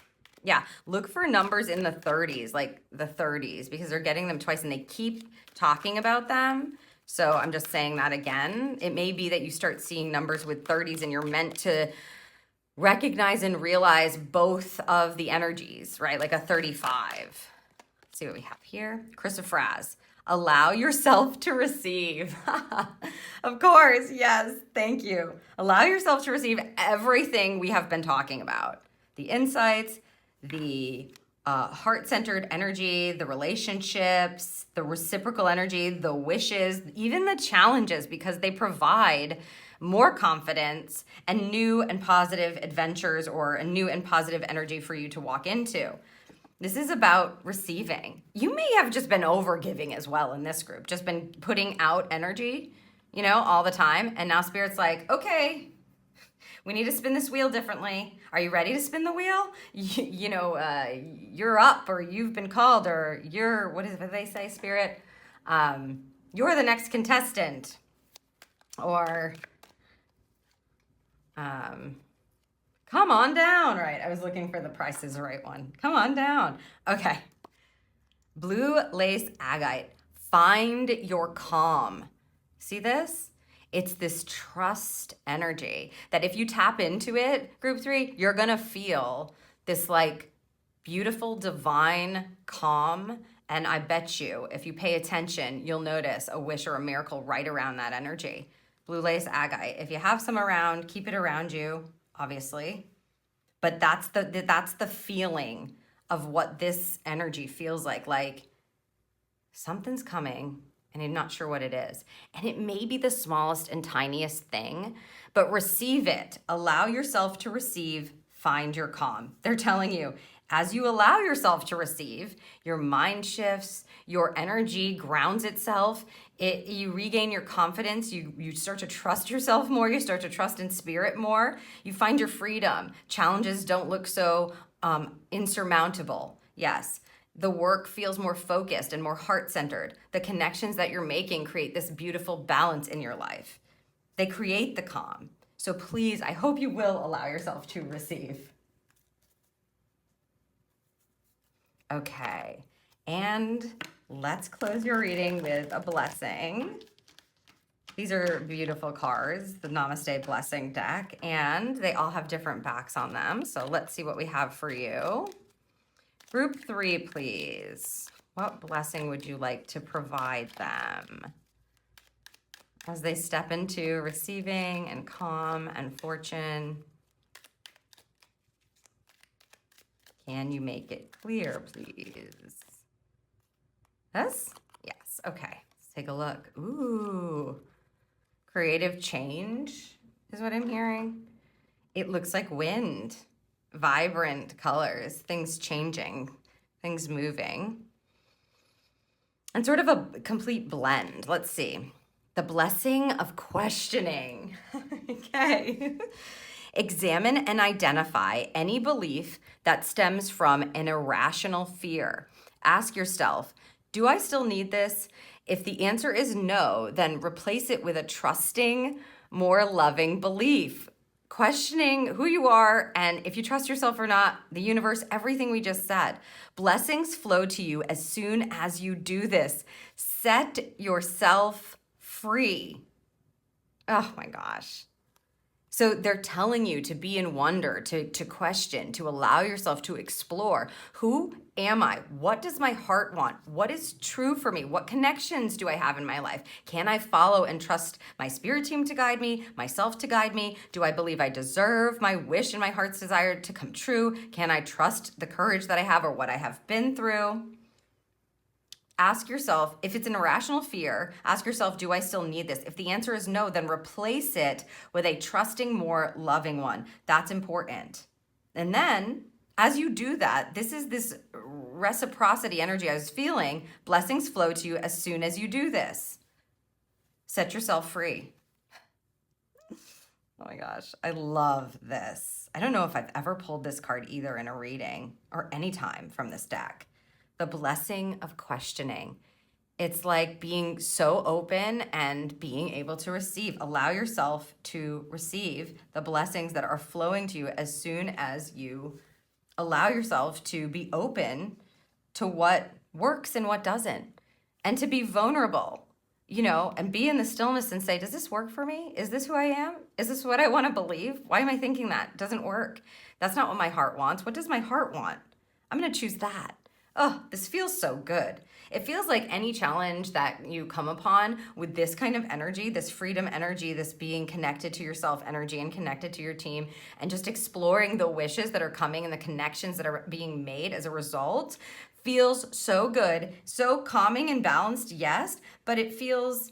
Yeah, look for numbers in the 30s, like the 30s, because they're getting them twice and they keep talking about them. So I'm just saying that again. It may be that you start seeing numbers with 30s and you're meant to recognize and realize both of the energies, right? Like a 35. Let's see what we have here. Chrysophrase. Allow yourself to receive. Of course, yes, thank you. Allow yourself to receive everything we have been talking about. The insights, the heart-centered energy, the relationships, the reciprocal energy, the wishes, even the challenges, because they provide more confidence and new and positive adventures or a new and positive energy for you to walk into. This is about receiving. You may have just been over-giving as well in this group, just been putting out energy, you know, all the time. And now Spirit's like, okay, we need to spin this wheel differently. Are you ready to spin the wheel? You're up, or you've been called, or what they say, Spirit? You're the next contestant. Or, come on down. Right, I was looking for the Price is Right one. Come on down. Okay. Blue lace agate. Find your calm. See this? It's this trust energy that if you tap into it, group 3, you're going to feel this like beautiful divine calm. And I bet you, if you pay attention, you'll notice a wish or a miracle right around that energy. Blue lace agate. If you have some around, keep it around you, obviously. But that's the feeling of what this energy feels like. Like something's coming. And I'm not sure what it is. And it may be the smallest and tiniest thing, but receive it. Allow yourself to receive. Find your calm. They're telling you, as you allow yourself to receive, your mind shifts, your energy grounds itself, you regain your confidence, you start to trust yourself more, you start to trust in spirit more, you find your freedom. Challenges don't look so insurmountable. Yes. The work feels more focused and more heart-centered. The connections that you're making create this beautiful balance in your life. They create the calm. So please, I hope you will allow yourself to receive. Okay, and let's close your reading with a blessing. These are beautiful cards, the Namaste Blessing deck, and they all have different backs on them. So let's see what we have for you. Group 3, please. What blessing would you like to provide them as they step into receiving and calm and fortune? Can you make it clear, please? Yes? Yes. Okay. Let's take a look. Ooh. Creative change is what I'm hearing. It looks like wind, vibrant colors, things changing, things moving, and sort of a complete blend. Let's see. The blessing of questioning. Okay. Examine and identify any belief that stems from an irrational fear. Ask yourself, do I still need this? If the answer is no, then replace it with a trusting, more loving belief. Questioning who you are and if you trust yourself or not, the universe, everything we just said. Blessings flow to you as soon as you do this. Set yourself free. Oh my gosh. So they're telling you to be in wonder, to question, to allow yourself to explore. Who am I? What does my heart want? What is true for me? What connections do I have in my life? Can I follow and trust my spirit team to guide me, myself to guide me? Do I believe I deserve my wish and my heart's desire to come true? Can I trust the courage that I have or what I have been through? Ask yourself, if it's an irrational fear, ask yourself, do I still need this? If the answer is no, then replace it with a trusting, more loving one. That's important. And then, as you do that, this is this reciprocity energy I was feeling. Blessings flow to you as soon as you do this. Set yourself free. Oh my gosh, I love this. I don't know if I've ever pulled this card either in a reading or any time from this deck. The blessing of questioning. It's like being so open and being able to receive. Allow yourself to receive the blessings that are flowing to you as soon as you allow yourself to be open to what works and what doesn't. And to be vulnerable, and be in the stillness and say, does this work for me? Is this who I am? Is this what I want to believe? Why am I thinking that? It doesn't work. That's not what my heart wants. What does my heart want? I'm going to choose that. Oh, this feels so good. It feels like any challenge that you come upon with this kind of energy, this freedom energy, this being connected to yourself energy and connected to your team, and just exploring the wishes that are coming and the connections that are being made as a result, feels so good, so calming and balanced, yes, but it feels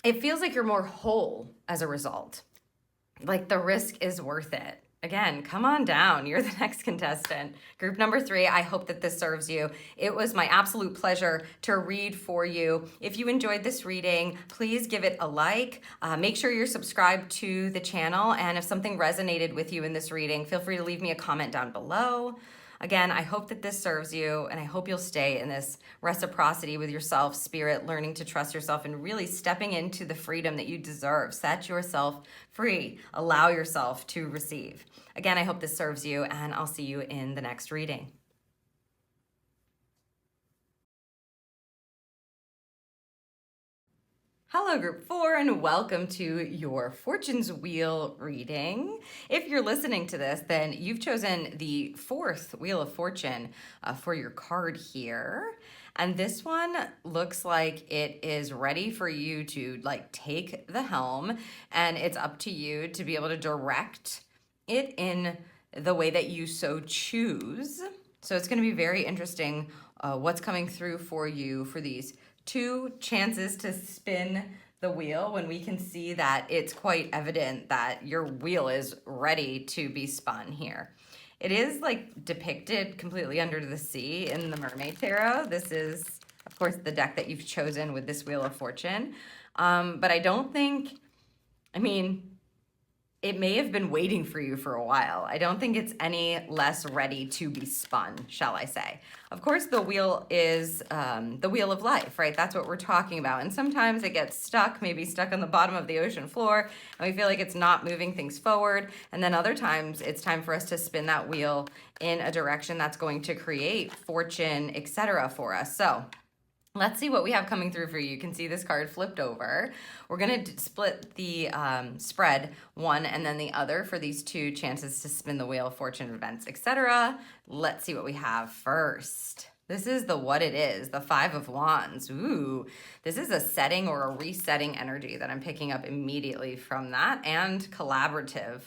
like you're more whole as a result. Like the risk is worth it. Again, come on down. You're the next contestant. Group number 3, I hope that this serves you. It was my absolute pleasure to read for you. If you enjoyed this reading, please give it a like. Make sure you're subscribed to the channel. And if something resonated with you in this reading, feel free to leave me a comment down below. Again, I hope that this serves you, and I hope you'll stay in this reciprocity with yourself, spirit, learning to trust yourself, and really stepping into the freedom that you deserve. Set yourself free. Allow yourself to receive. Again, I hope this serves you, and I'll see you in the next reading. Hello, Group 4, and welcome to your Fortune's Wheel reading. If you're listening to this, then you've chosen the 4th Wheel of Fortune for your card here. And this one looks like it is ready for you to take the helm, and it's up to you to be able to direct it in the way that you so choose. So it's going to be very interesting what's coming through for you for these 2 chances to spin the wheel when we can see that it's quite evident that your wheel is ready to be spun here. It is depicted completely under the sea in the Mermaid Tarot. This is, of course, the deck that you've chosen with this Wheel of Fortune. But I don't think, it may have been waiting for you for a while. I don't think it's any less ready to be spun, shall I say. Of course, the wheel is the wheel of life, right? That's what we're talking about. And sometimes it gets stuck, maybe stuck on the bottom of the ocean floor, and we feel like it's not moving things forward. And then other times it's time for us to spin that wheel in a direction that's going to create fortune, etc. for us. So let's see what we have coming through for you. You can see this card flipped over. We're going to split the spread, one and then the other, for these two chances to spin the wheel, fortune, events, etc. Let's see what we have first. This is the what it is, the Five of Wands. Ooh, this is a setting or a resetting energy that I'm picking up immediately from that, and collaborative.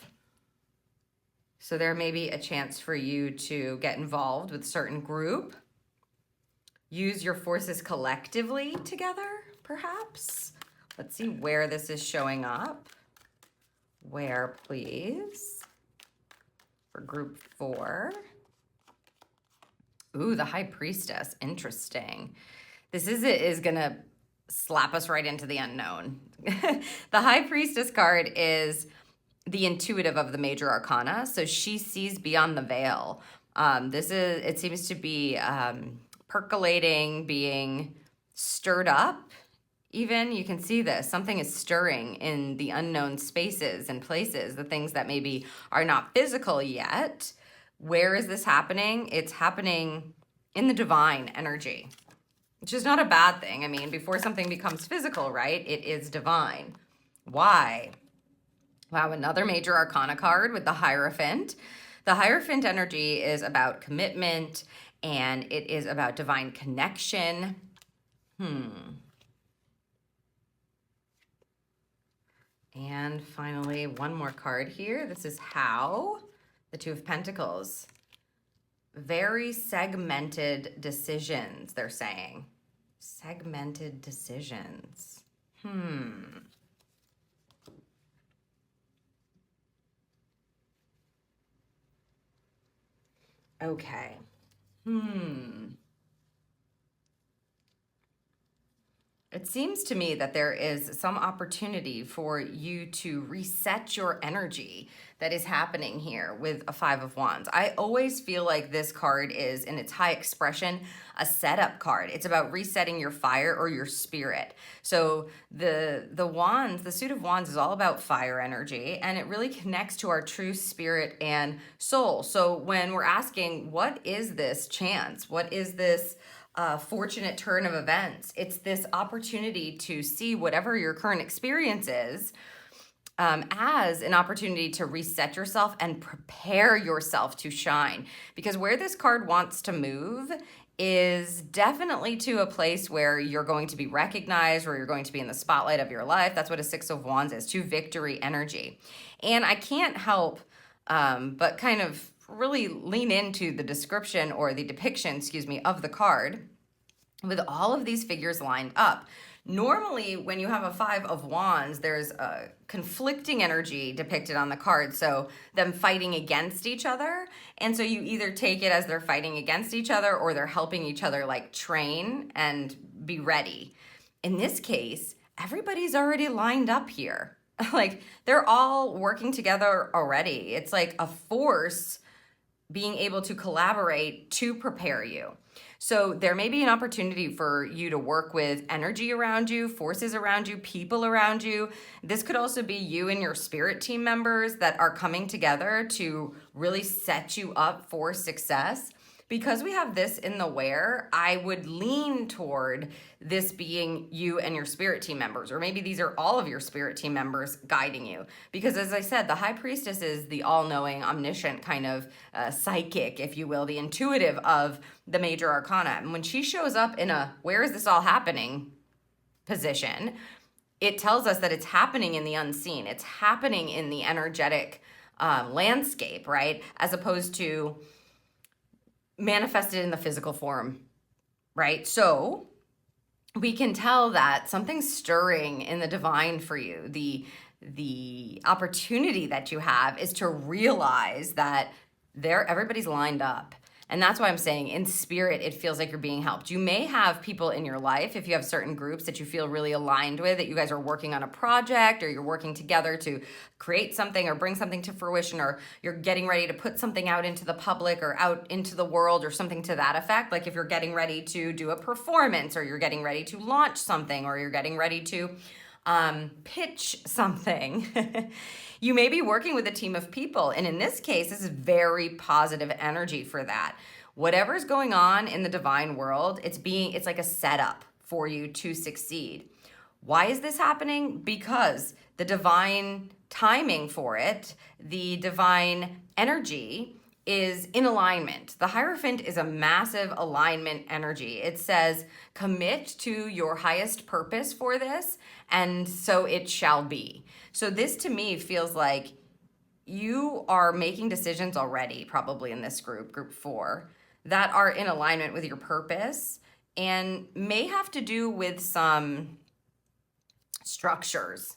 So there may be a chance for you to get involved with a certain group. Use your forces collectively together, perhaps. Let's see where this is showing up. Where, please? For group 4. Ooh, the High Priestess. Interesting. This is going to slap us right into the unknown. The High Priestess card is the intuitive of the major arcana. So she sees beyond the veil. It seems to be percolating, being stirred up. Even you can see this, something is stirring in the unknown spaces and places, the things that maybe are not physical yet. Where is this happening? It's happening in the divine energy, which is not a bad thing. I mean, before something becomes physical, right? It is divine. Why? Wow, another major arcana card with the Hierophant. The Hierophant energy is about commitment, and it is about divine connection. And finally, one more card here. This is How, the Two of Pentacles. Very segmented decisions, they're saying. Segmented decisions. Okay. It seems to me that there is some opportunity for you to reset your energy that is happening here with a Five of Wands. I always feel like this card is, in its high expression, a setup card. It's about resetting your fire or your spirit. So the wands, the suit of wands, is all about fire energy, and it really connects to our true spirit and soul. So when we're asking, what is this chance? What is this fortunate turn of events? It's this opportunity to see whatever your current experience is as an opportunity to reset yourself and prepare yourself to shine. Because where this card wants to move is definitely to a place where you're going to be recognized, where you're going to be in the spotlight of your life. That's what a Six of Wands is, to victory energy. And I can't help but kind of really lean into the description, or the depiction, excuse me, of the card with all of these figures lined up. Normally, when you have a Five of Wands, there's a conflicting energy depicted on the card. So them fighting against each other. And so you either take it as they're fighting against each other, or they're helping each other like train and be ready. In this case, everybody's already lined up here. Like, they're all working together already. It's like a force being able to collaborate to prepare you. So there may be an opportunity for you to work with energy around you, forces around you, people around you. This could also be you and your spirit team members that are coming together to really set you up for success. Because we have this in the where, I would lean toward this being you and your spirit team members, or maybe these are all of your spirit team members guiding you. Because as I said, the High Priestess is the all-knowing, omniscient kind of psychic, if you will, the intuitive of the major arcana. And when she shows up in a where is this all happening position, it tells us that it's happening in the unseen. It's happening in the energetic landscape, right? As opposed to manifested in the physical form, right? So we can tell that something's stirring in the divine for you. The opportunity that you have is to realize that everybody's lined up. And that's why I'm saying in spirit, it feels like you're being helped. You may have people in your life, if you have certain groups that you feel really aligned with, that you guys are working on a project or you're working together to create something or bring something to fruition, or you're getting ready to put something out into the public or out into the world or something to that effect. Like if you're getting ready to do a performance, or you're getting ready to launch something, or you're getting ready to pitch something. You may be working with a team of people. And in this case, this is very positive energy for that. Whatever's going on in the divine world, it's like a setup for you to succeed. Why is this happening? Because the divine timing for it, the divine energy is in alignment. The Hierophant is a massive alignment energy. It says, commit to your highest purpose for this, and so it shall be. So this to me feels like you are making decisions already, probably in this group 4, that are in alignment with your purpose and may have to do with some structures,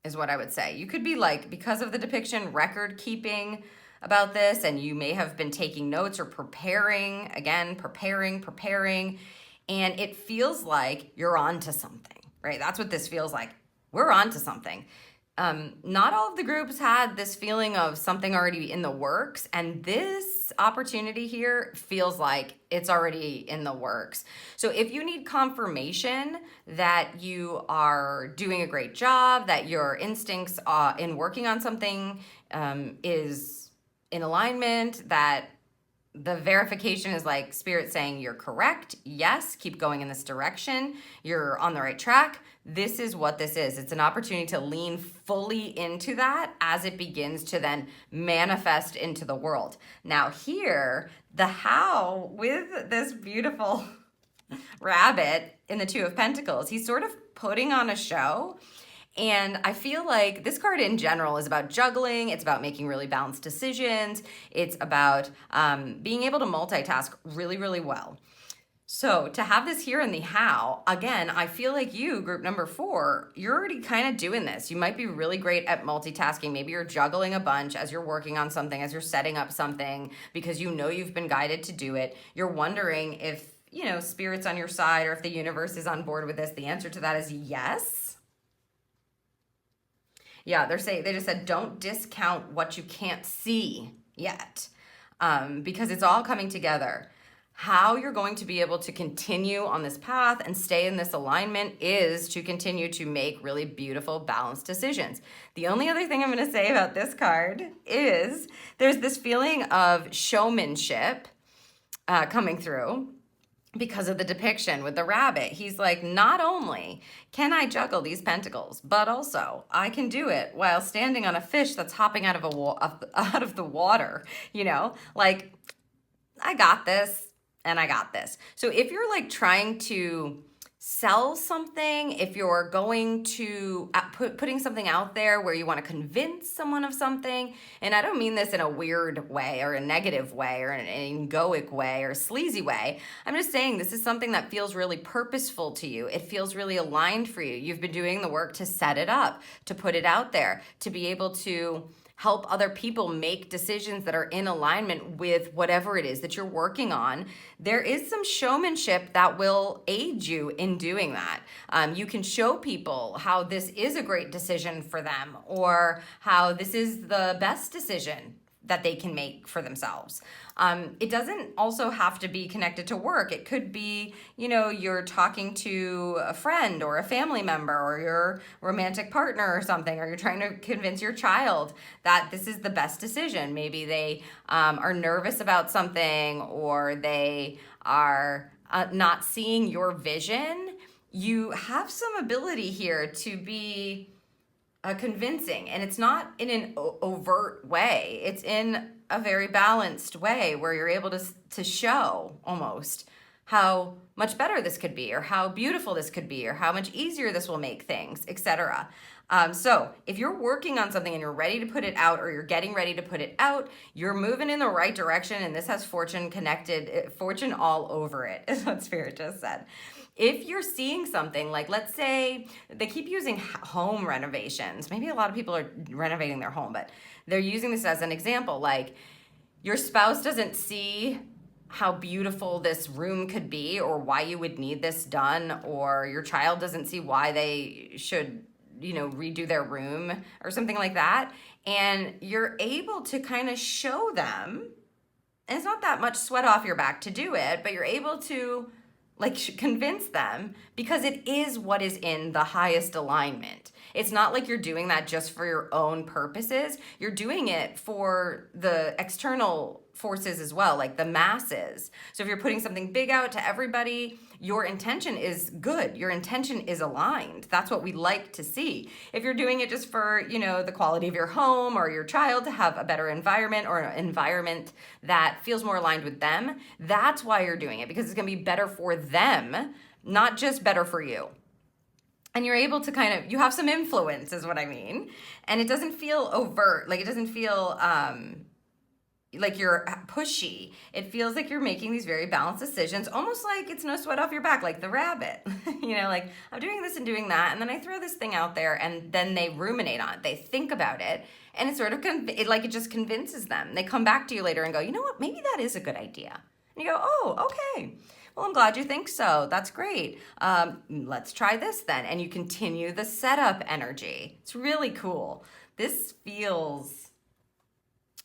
is what I would say. You could be like, because of the depiction, record keeping about this, and you may have been taking notes or preparing, and it feels like you're on to something, right? That's what this feels like. We're on to something. Not all of the groups had this feeling of something already in the works, and this opportunity here feels like it's already in the works. So if you need confirmation that you are doing a great job, that your instincts in working on something is in alignment, that the verification is like Spirit saying you're correct, yes, keep going in this direction, you're on the right track, this is what this is. It's an opportunity to lean fully into that as it begins to then manifest into the world. Now here, the how with this beautiful rabbit in the 2 of Pentacles, he's sort of putting on a show. And I feel like this card in general is about juggling. It's about making really balanced decisions. It's about being able to multitask really, really well. So to have this here in the how, again, I feel like you, group number 4, you're already kind of doing this. You might be really great at multitasking. Maybe you're juggling a bunch as you're working on something, as you're setting up something, because you know you've been guided to do it. You're wondering if, Spirit's on your side or if the universe is on board with this. The answer to that is yes. Yeah, they just said, don't discount what you can't see yet, because it's all coming together. How you're going to be able to continue on this path and stay in this alignment is to continue to make really beautiful, balanced decisions. The only other thing I'm going to say about this card is there's this feeling of showmanship coming through. Because of the depiction with the rabbit, he's like, not only can I juggle these pentacles, but also I can do it while standing on a fish that's hopping out of the water. Like, I got this, and I got this. So if you're like trying to sell something, if you're going to putting something out there where you want to convince someone of something, and I don't mean this in a weird way or a negative way or an egoic way or a sleazy way, I'm just saying this is something that feels really purposeful to you. It feels really aligned for you. You've been doing the work to set it up, to put it out there, to be able to help other people make decisions that are in alignment with whatever it is that you're working on. There is some showmanship that will aid you in doing that. You can show people how this is a great decision for them, or how this is the best decision that they can make for themselves. It doesn't also have to be connected to work. It could be, you're talking to a friend or a family member or your romantic partner or something, or you're trying to convince your child that this is the best decision. Maybe they are nervous about something, or they are not seeing your vision. You have some ability here to be convincing, and it's not in an overt way. It's in a very balanced way where you're able to show almost how much better this could be, or how beautiful this could be, or how much easier this will make things, etc. So if you're working on something and you're ready to put it out, or you're getting ready to put it out, you're moving in the right direction, and this has fortune connected, fortune all over it, is what Spirit just said. If you're seeing something like, let's say, they keep using home renovations. Maybe a lot of people are renovating their home, but they're using this as an example. Like, your spouse doesn't see how beautiful this room could be, or why you would need this done, or your child doesn't see why they should, you know, redo their room or something like that. And you're able to kind of show them, and it's not that much sweat off your back to do it, but you're able to like convince them because it is what is in the highest alignment. It's not like you're doing that just for your own purposes. You're doing it for the external forces as well, like the masses. So if you're putting something big out to everybody, your intention is good. Your intention is aligned. That's what we like to see. If you're doing it just for, you know, the quality of your home or your child to have a better environment, or an environment that feels more aligned with them, that's why you're doing it, because it's going to be better for them, not just better for you. And you're able to kind of, you have some influence is what I mean. And it doesn't feel overt. Like it doesn't feel like you're pushy. It feels like you're making these very balanced decisions, almost like it's no sweat off your back, like the rabbit. You know, like I'm doing this and doing that, and then I throw this thing out there, and then they ruminate on it. They think about it, and it sort of, it just convinces them. They come back to you later and go, you know what, maybe that is a good idea. And you go, oh, okay. Well, I'm glad you think so. That's great. Let's try this then. And you continue the setup energy. It's really cool. This feels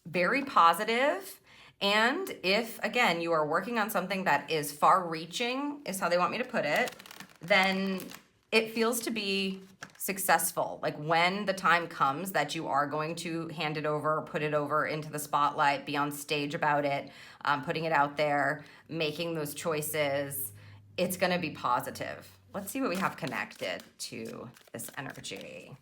very positive. And if, again, you are working on something that is far-reaching, is how they want me to put it, then it feels to be successful. Like when the time comes that you are going to hand it over, or put it over into the spotlight, be on stage about it, putting it out there, making those choices, it's going to be positive. Let's see what we have connected to this energy.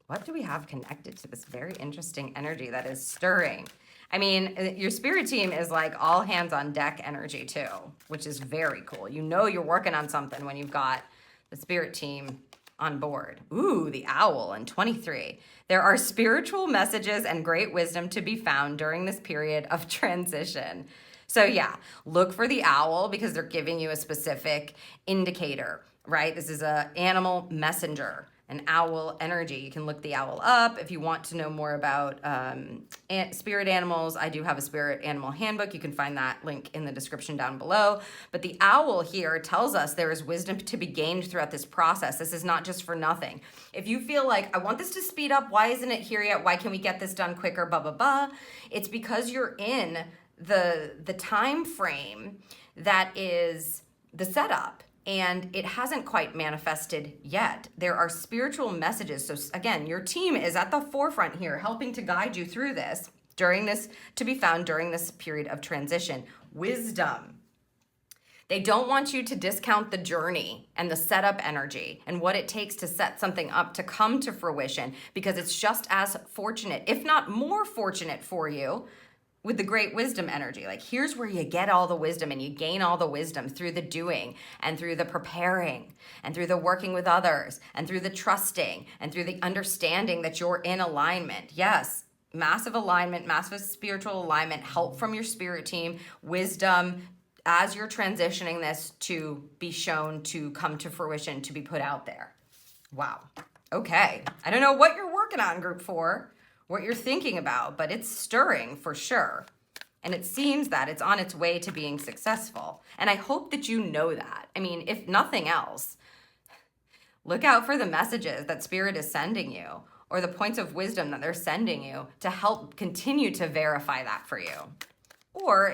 What do we have connected to this very interesting energy that is stirring? I mean, your spirit team is like all hands on deck energy too, which is very cool. You know you're working on something when you've got the spirit team on board. Ooh, the owl in 23. There are spiritual messages and great wisdom to be found during this period of transition. So yeah, look for the owl because they're giving you a specific indicator, right? This is an animal messenger, an owl energy. You can look the owl up if you want to know more about spirit animals. I do have a spirit animal handbook. You can find that link in the description down below. But the owl here tells us there is wisdom to be gained throughout this process. This is not just for nothing. If you feel like, I want this to speed up, why isn't it here yet? Why can we get this done quicker, blah, blah, blah. It's because you're in the time frame that is the setup. And it hasn't quite manifested yet. There are spiritual messages. So again, your team is at the forefront here, helping to guide you through this, to be found during this period of transition. Wisdom. They don't want you to discount the journey and the setup energy and what it takes to set something up to come to fruition, because it's just as fortunate, if not more fortunate for you, with the great wisdom energy. Like here's where you get all the wisdom, and you gain all the wisdom through the doing, and through the preparing, and through the working with others, and through the trusting, and through the understanding that you're in alignment. Yes, massive alignment, massive spiritual alignment, help from your spirit team, wisdom as you're transitioning this to be shown, to come to fruition, to be put out there. Wow. Okay. I don't know what you're working on, group 4. What you're thinking about, but it's stirring for sure. And it seems that it's on its way to being successful. And I hope that you know that. I mean, if nothing else, look out for the messages that Spirit is sending you, or the points of wisdom that they're sending you to help continue to verify that for you. Or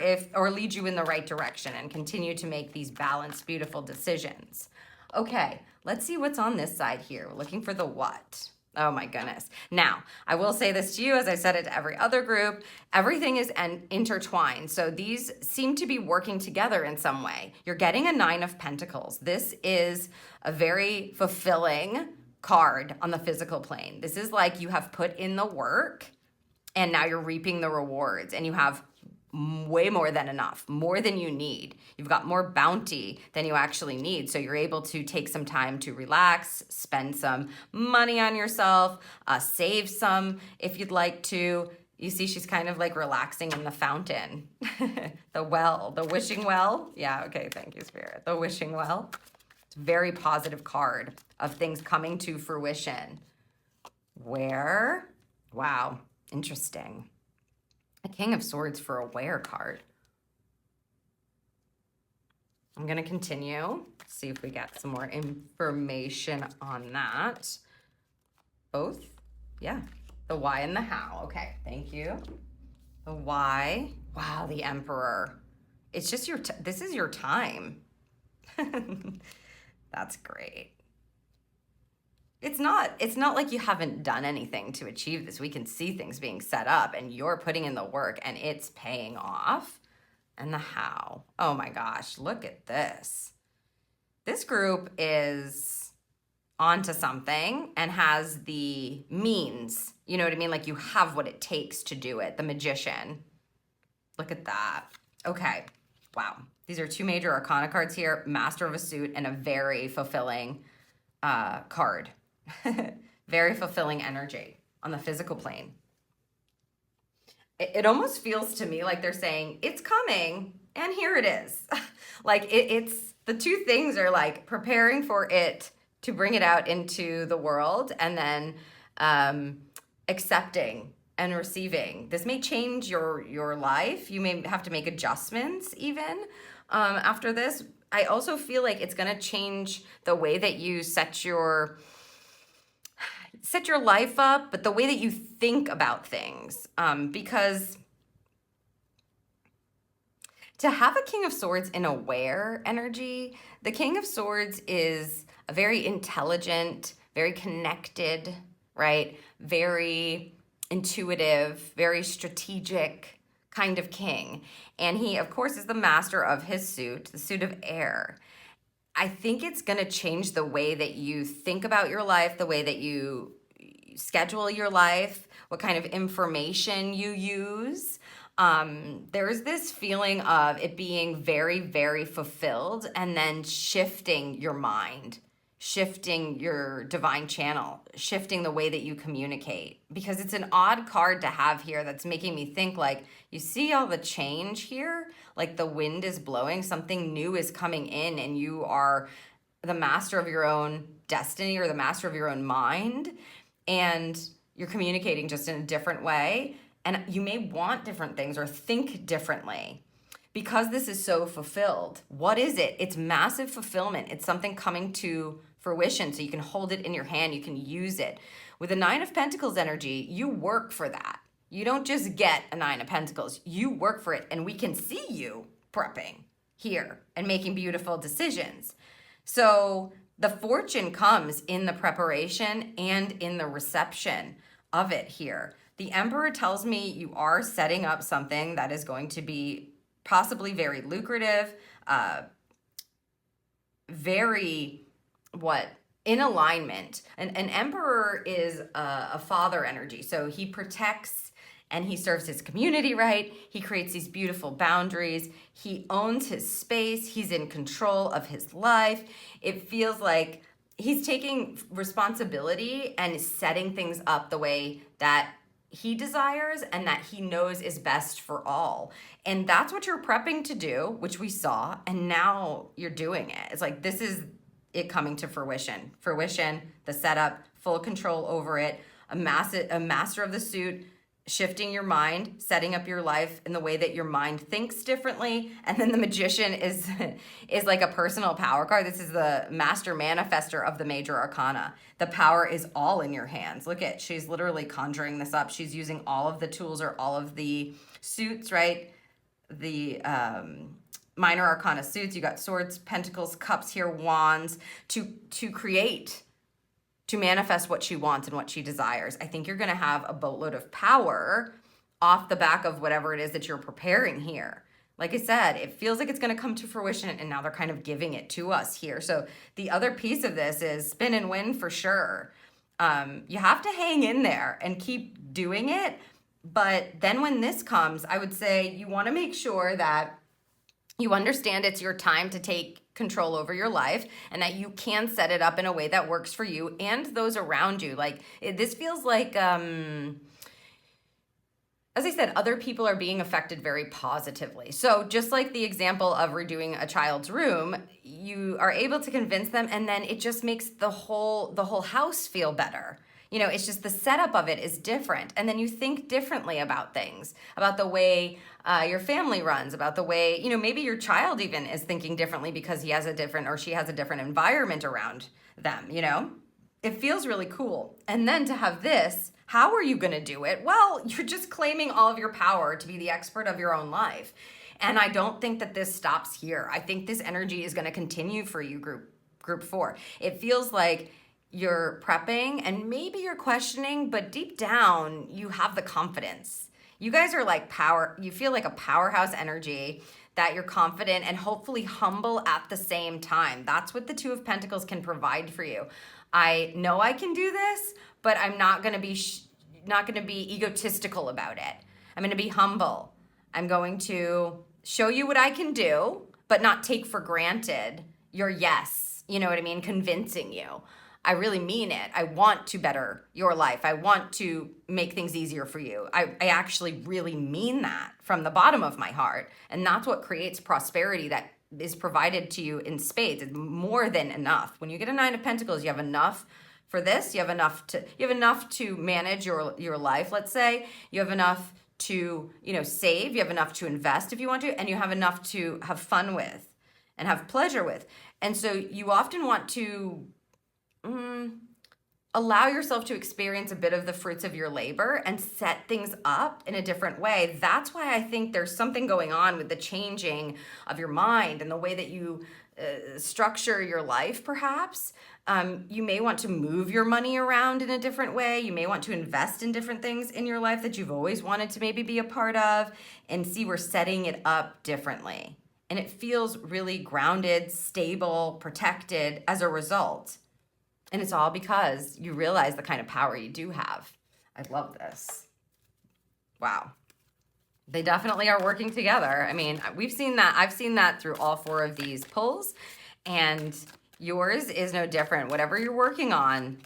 lead you in the right direction and continue to make these balanced, beautiful decisions. Okay, let's see what's on this side here. We're looking for the what. Oh my goodness. Now, I will say this to you, as I said it to every other group, everything is intertwined. So these seem to be working together in some way. You're getting a 9 of Pentacles. This is a very fulfilling card on the physical plane. This is like you have put in the work and now you're reaping the rewards, and you have way more than enough, more than you need. You've got more bounty than you actually need. So you're able to take some time to relax, spend some money on yourself, save some if you'd like to. You see, she's kind of like relaxing in the fountain. The well, the wishing well. Yeah, okay, thank you, Spirit. The wishing well. It's a very positive card of things coming to fruition. Where? Wow, interesting. A King of Swords for a Where card. I'm going to continue, see if we get some more information on that. Both? Yeah. The why and the how. Okay, thank you. The why. Wow, the Emperor. It's just this is your time. That's great. It's not like you haven't done anything to achieve this. We can see things being set up and you're putting in the work and it's paying off. And the how. Oh my gosh, look at this. This group is onto something and has the means. You know what I mean? Like you have what it takes to do it. The Magician. Look at that. Okay. Wow. These are two major arcana cards here. Master of a Suit and a very fulfilling card. Very fulfilling energy on the physical plane. It almost feels to me like they're saying, it's coming, and here it is. Like, it's the two things are like preparing for it to bring it out into the world, and then accepting and receiving. This may change your life. You may have to make adjustments even after this. I also feel like it's going to change the way that you set your life up, but the way that you think about things. Because to have a King of Swords in aware energy, the King of Swords is a very intelligent, very connected, right? Very intuitive, very strategic kind of king. And he, of course, is the master of his suit, the suit of air. I think it's going to change the way that you think about your life, the way that you schedule your life, what kind of information you use. There's this feeling of it being very, very fulfilled and then shifting your mind, shifting your divine channel, shifting the way that you communicate. Because it's an odd card to have here that's making me think like, you see all the change here? Like the wind is blowing, something new is coming in, and you are the master of your own destiny or the master of your own mind. And you're communicating just in a different way. And you may want different things or think differently. Because this is so fulfilled, what is it? It's massive fulfillment. It's something coming to fruition, so you can hold it in your hand, you can use it. With the Nine of Pentacles energy, you work for that. You don't just get a Nine of Pentacles, you work for it, and we can see you prepping here and making beautiful decisions. So the fortune comes in the preparation and in the reception of it here. The Emperor tells me you are setting up something that is going to be possibly very lucrative, very, in alignment. An Emperor is a father energy, so he protects and he serves his community, right? He creates these beautiful boundaries. He owns his space. He's in control of his life. It feels like he's taking responsibility and setting things up the way that he desires and that he knows is best for all. And that's what you're prepping to do, which we saw, and now you're doing it. It's like, this is it coming to fruition. Fruition, the setup, full control over it, a master of the suit, shifting your mind, setting up your life in the way that your mind thinks differently. And then the Magician is like a personal power card. This is the master manifester of the major arcana. The power is all in your hands. Look at, she's literally conjuring this up. She's using all of the tools or all of the suits, right? The minor arcana suits. You got swords, pentacles, cups here, wands to create, to manifest what she wants and what she desires. I think you're going to have a boatload of power off the back of whatever it is that you're preparing here. Like I said, it feels like it's going to come to fruition, and now they're kind of giving it to us here. So the other piece of this is spin and win for sure. You have to hang in there and keep doing it. But then when this comes, I would say you want to make sure that you understand it's your time to take control over your life, and that you can set it up in a way that works for you and those around you. Like this feels like, as I said, other people are being affected very positively. So just like the example of redoing a child's room, you are able to convince them, and then it just makes the whole house feel better. You know, it's just the setup of it is different. And then you think differently about things, about the way your family runs, about the way, you know, maybe your child even is thinking differently because he has a different or she has a different environment around them, you know? It feels really cool. And then to have this, how are you going to do it? Well, you're just claiming all of your power to be the expert of your own life. And I don't think that this stops here. I think this energy is going to continue for you, group 4. It feels like you're prepping and maybe you're questioning, but deep down, you have the confidence. You guys are like you feel like a powerhouse energy, that you're confident and hopefully humble at the same time. That's what the Two of Pentacles can provide for you. I know I can do this, but I'm not going to be egotistical about it. I'm going to be humble. I'm going to show you what I can do, but not take for granted your yes. You know what I mean? Convincing you. I really mean it. I want to better your life. I want to make things easier for you. I actually really mean that from the bottom of my heart. And that's what creates prosperity that is provided to you in spades. It's more than enough. When you get a 9 of Pentacles, you have enough for this. You have enough to manage your life, let's say. You have enough to, you know, save. You have enough to invest if you want to, and you have enough to have fun with and have pleasure with. And so you often want to allow yourself to experience a bit of the fruits of your labor and set things up in a different way. That's why I think there's something going on with the changing of your mind and the way that you structure your life, perhaps. You may want to move your money around in a different way. You may want to invest in different things in your life that you've always wanted to maybe be a part of, and see, we're setting it up differently. And it feels really grounded, stable, protected as a result. And it's all because you realize the kind of power you do have. I love this. Wow. They definitely are working together. I mean, we've seen that. I've seen that through all 4 of these pulls. And yours is no different. Whatever you're working on,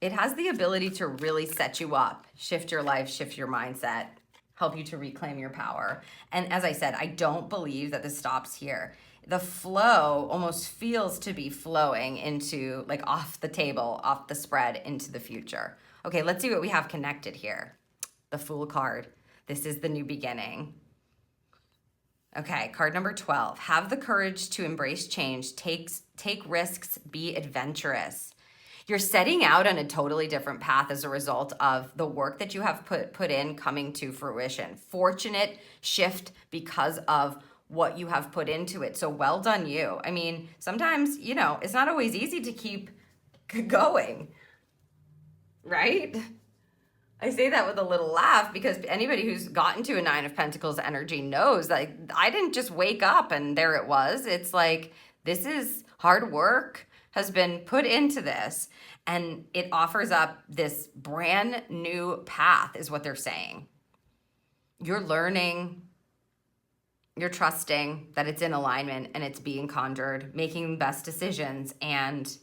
it has the ability to really set you up, shift your life, shift your mindset, help you to reclaim your power. And as I said, I don't believe that this stops here. The flow almost feels to be flowing into, like, off the table, off the spread, into the future. Okay, let's see what we have connected here. The Fool card. This is the new beginning. Okay, card number 12. Have the courage to embrace change. Take risks. Be adventurous. You're setting out on a totally different path as a result of the work that you have put in coming to fruition. Fortunate shift because of what you have put into it. So well done, you. I mean, sometimes, you know, it's not always easy to keep going, right? I say that with a little laugh because anybody who's gotten to a 9 of Pentacles energy knows that I didn't just wake up and there it was. It's like, this is hard work has been put into this, and it offers up this brand new path is what they're saying. You're learning, you're trusting that it's in alignment and it's being conjured, making best decisions, and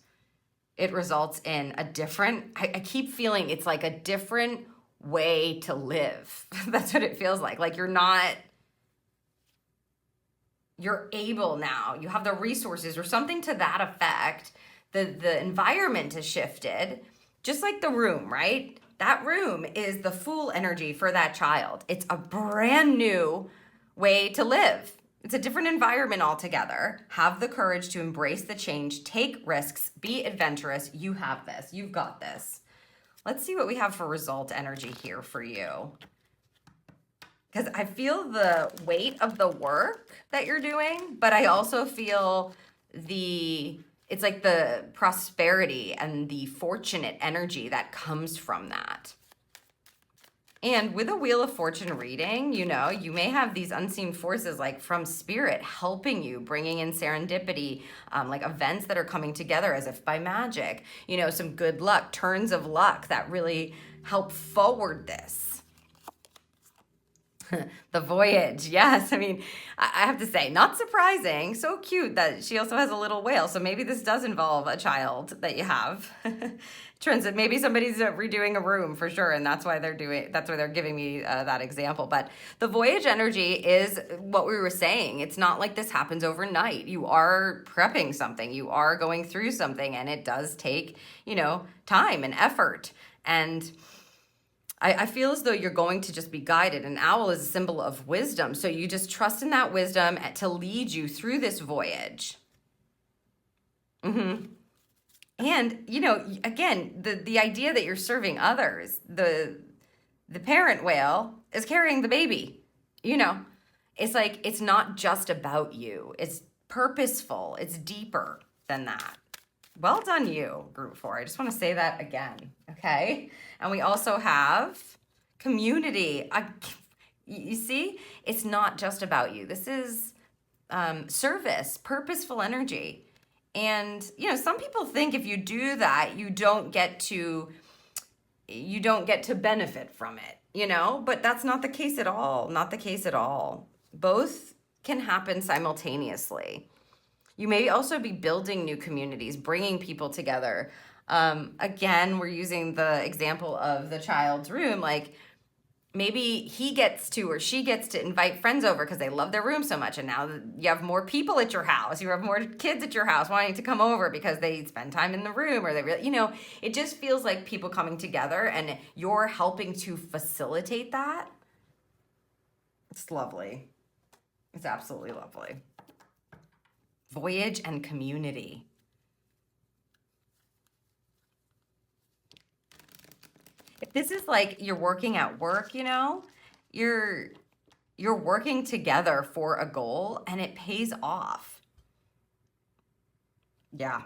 it results in a different, I keep feeling it's like a different way to live. That's what it feels like. Like you're able now, you have the resources or something to that effect. The environment has shifted, just like the room, right? That room is the Fool energy for that child. It's a brand new way to live. It's a different environment altogether. Have the courage to embrace the change, take risks, be adventurous. You have this. You've got this. Let's see what we have for result energy here for you. Because I feel the weight of the work that you're doing, but I also feel it's like the prosperity and the fortunate energy that comes from that. And with a Wheel of Fortune reading, you know, you may have these unseen forces like from spirit helping you, bringing in serendipity, like events that are coming together as if by magic, you know, some good luck, turns of luck that really help forward this. The voyage, yes. I mean, I have to say, not surprising. So cute that she also has a little whale. So maybe this does involve a child that you have. Transit. Maybe somebody's redoing a room for sure, and that's why they're doing. That's why they're giving me that example. But the voyage energy is what we were saying. It's not like this happens overnight. You are prepping something. You are going through something, and it does take, time and effort. And I feel as though you're going to just be guided. An owl is a symbol of wisdom. So you just trust in that wisdom to lead you through this voyage. And, again, the idea that you're serving others, the parent whale is carrying the baby, It's like, it's not just about you. It's purposeful. It's deeper than that. Well done, you, group 4. I just want to say that again, okay? And we also have community. You see, it's not just about you. This is service, purposeful energy. And, some people think if you do that, you don't get to benefit from it, But that's not the case at all. Not the case at all. Both can happen simultaneously. You may also be building new communities, bringing people together. Again, we're using the example of the child's room. Like, maybe he gets to or she gets to invite friends over because they love their room so much. And now you have more people at your house. You have more kids at your house wanting to come over because they spend time in the room, or they really, it just feels like people coming together, and you're helping to facilitate that. It's lovely. It's absolutely lovely. Voyage and community. If this is like you're working at work, you're working together for a goal, and it pays off. Yeah.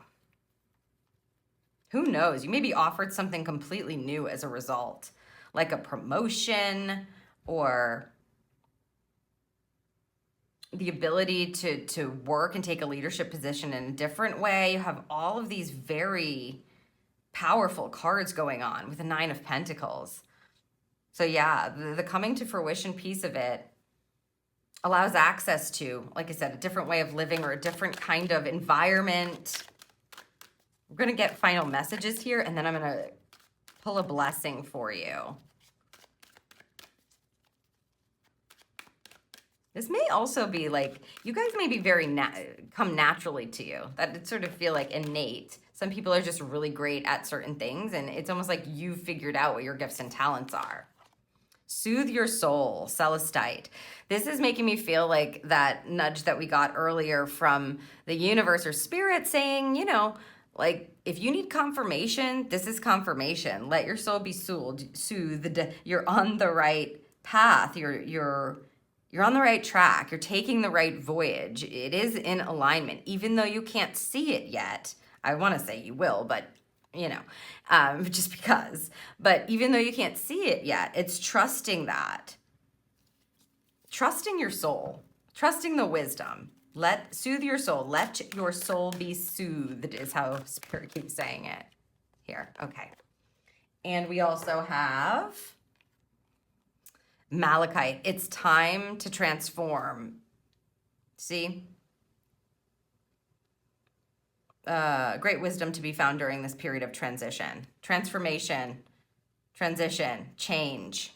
Who knows? You may be offered something completely new as a result, like a promotion or the ability to work and take a leadership position in a different way. You have all of these very powerful cards going on with the 9 of Pentacles. So yeah, the coming to fruition piece of it allows access to, like I said, a different way of living or a different kind of environment. We're going to get final messages here, and then I'm going to pull a blessing for you. This may also be like, you guys may be very come naturally to you. That it sort of feel like innate. Some people are just really great at certain things, and it's almost like you've figured out what your gifts and talents are. Soothe your soul, Celestite. This is making me feel like that nudge that we got earlier from the universe or spirit saying, like, if you need confirmation, this is confirmation. Let your soul be soothed. You're on the right path. You're on the right track. You're taking the right voyage. It is in alignment, even though you can't see it yet. I want to say you will, but just because. But even though you can't see it yet, it's trusting that. Trusting your soul. Trusting the wisdom. Soothe your soul. Let your soul be soothed is how Spirit keeps saying it here. Okay. And we also have Malachite. It's time to transform. See? Great wisdom to be found during this period of transition. Transformation, transition, change.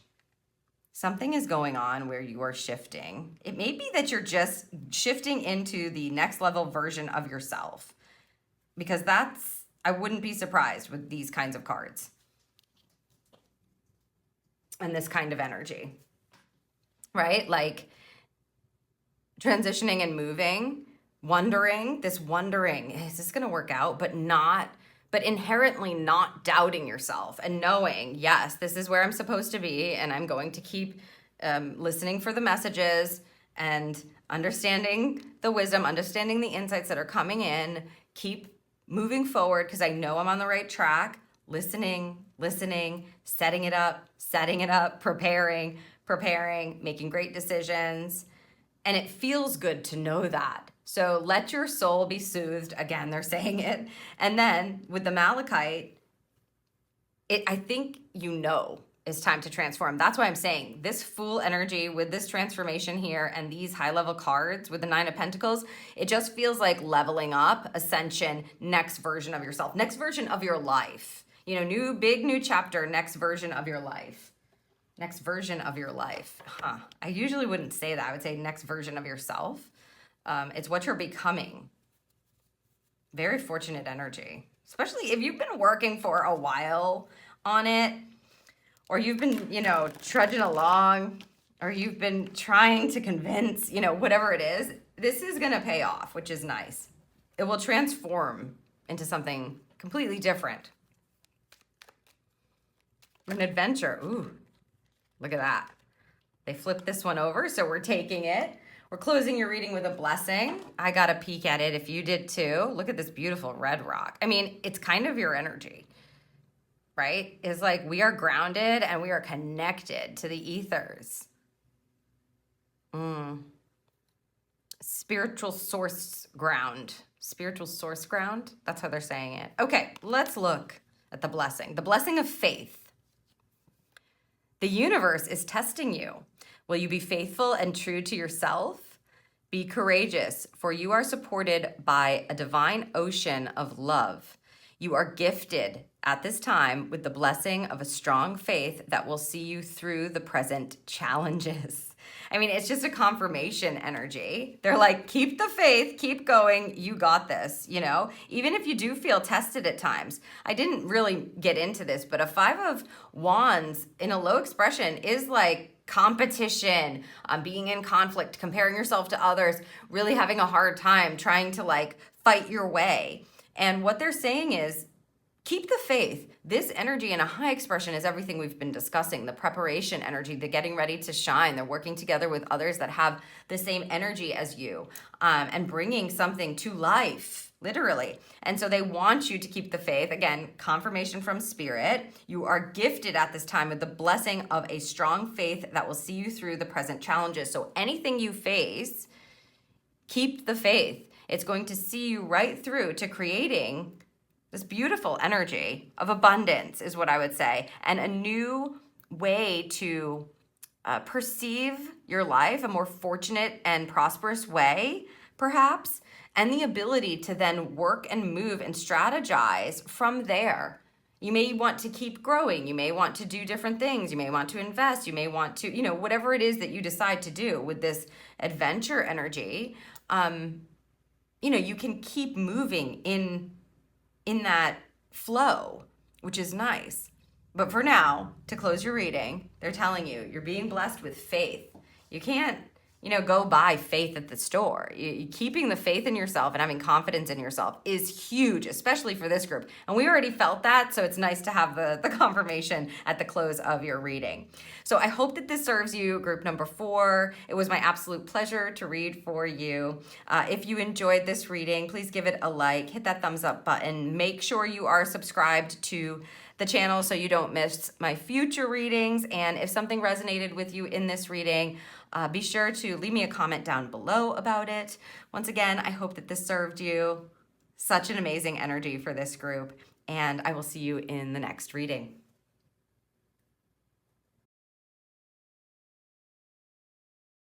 Something is going on where you are shifting. It may be that you're just shifting into the next level version of yourself, because I wouldn't be surprised with these kinds of cards and this kind of energy, right? Like transitioning and moving, wondering, is this going to work out? But inherently not doubting yourself and knowing, yes, this is where I'm supposed to be, and I'm going to keep listening for the messages and understanding the wisdom, understanding the insights that are coming in, keep moving forward because I know I'm on the right track, listening, setting it up, preparing, making great decisions. And it feels good to know that. So let your soul be soothed. Again, they're saying it. And then with the Malachite, I think it's time to transform. That's why I'm saying this Fool energy with this transformation here and these high level cards with the Nine of Pentacles, it just feels like leveling up, ascension, next version of yourself, next version of your life. You know, new chapter, next version of your life. Next version of your life. I usually wouldn't say that. I would say next version of yourself. It's what you're becoming. Very fortunate energy, especially if you've been working for a while on it, or you've been, you know, trudging along, or you've been trying to convince, you know, whatever it is, this is going to pay off, which is nice. It will transform into something completely different. An adventure. Ooh, look at that. They flipped this one over, so we're taking it. We're closing your reading with a blessing. I got a peek at it if you did too. Look at this beautiful red rock. I mean, it's kind of your energy, right? It's like we are grounded and we are connected to the ethers. Spiritual source ground. Spiritual source ground. That's how they're saying it. Okay, let's look at the blessing. The blessing of faith. The universe is testing you. Will you be faithful and true to yourself? Be courageous, for you are supported by a divine ocean of love. You are gifted at this time with the blessing of a strong faith that will see you through the present challenges. I mean, it's just a confirmation energy. They're like, keep the faith, keep going, you got this, you know? Even if you do feel tested at times. I didn't really get into this, but a Five of Wands in a low expression is like competition, being in conflict, comparing yourself to others, really having a hard time trying to like fight your way. And what they're saying is, keep the faith. This energy in a high expression is everything we've been discussing. The preparation energy, the getting ready to shine. They're working together with others that have the same energy as you, and bringing something to life, literally. And so they want you to keep the faith. Again, confirmation from spirit. You are gifted at this time with the blessing of a strong faith that will see you through the present challenges. So anything you face, keep the faith. It's going to see you right through to creating this beautiful energy of abundance is what I would say. And a new way to perceive your life, a more fortunate and prosperous way, perhaps, and the ability to then work and move and strategize from there. You may want to keep growing. You may want to do different things. You may want to invest. You may want to, you know, whatever it is that you decide to do with this adventure energy, you know, you can keep moving in that flow, which is nice. But for now, to close your reading, they're telling you, you're being blessed with faith. You can't, you know, go buy faith at the store. Keeping the faith in yourself and having confidence in yourself is huge, especially for this group. And we already felt that, so it's nice to have the confirmation at the close of your reading. So I hope that this serves you, group number 4. It was my absolute pleasure to read for you. If you enjoyed this reading, please give it a like, hit that thumbs up button. Make sure you are subscribed to the channel so you don't miss my future readings. And if something resonated with you in this reading, be sure to leave me a comment down below about it. Once again, I hope that this served you. Such an amazing energy for this group, and I will see you in the next reading.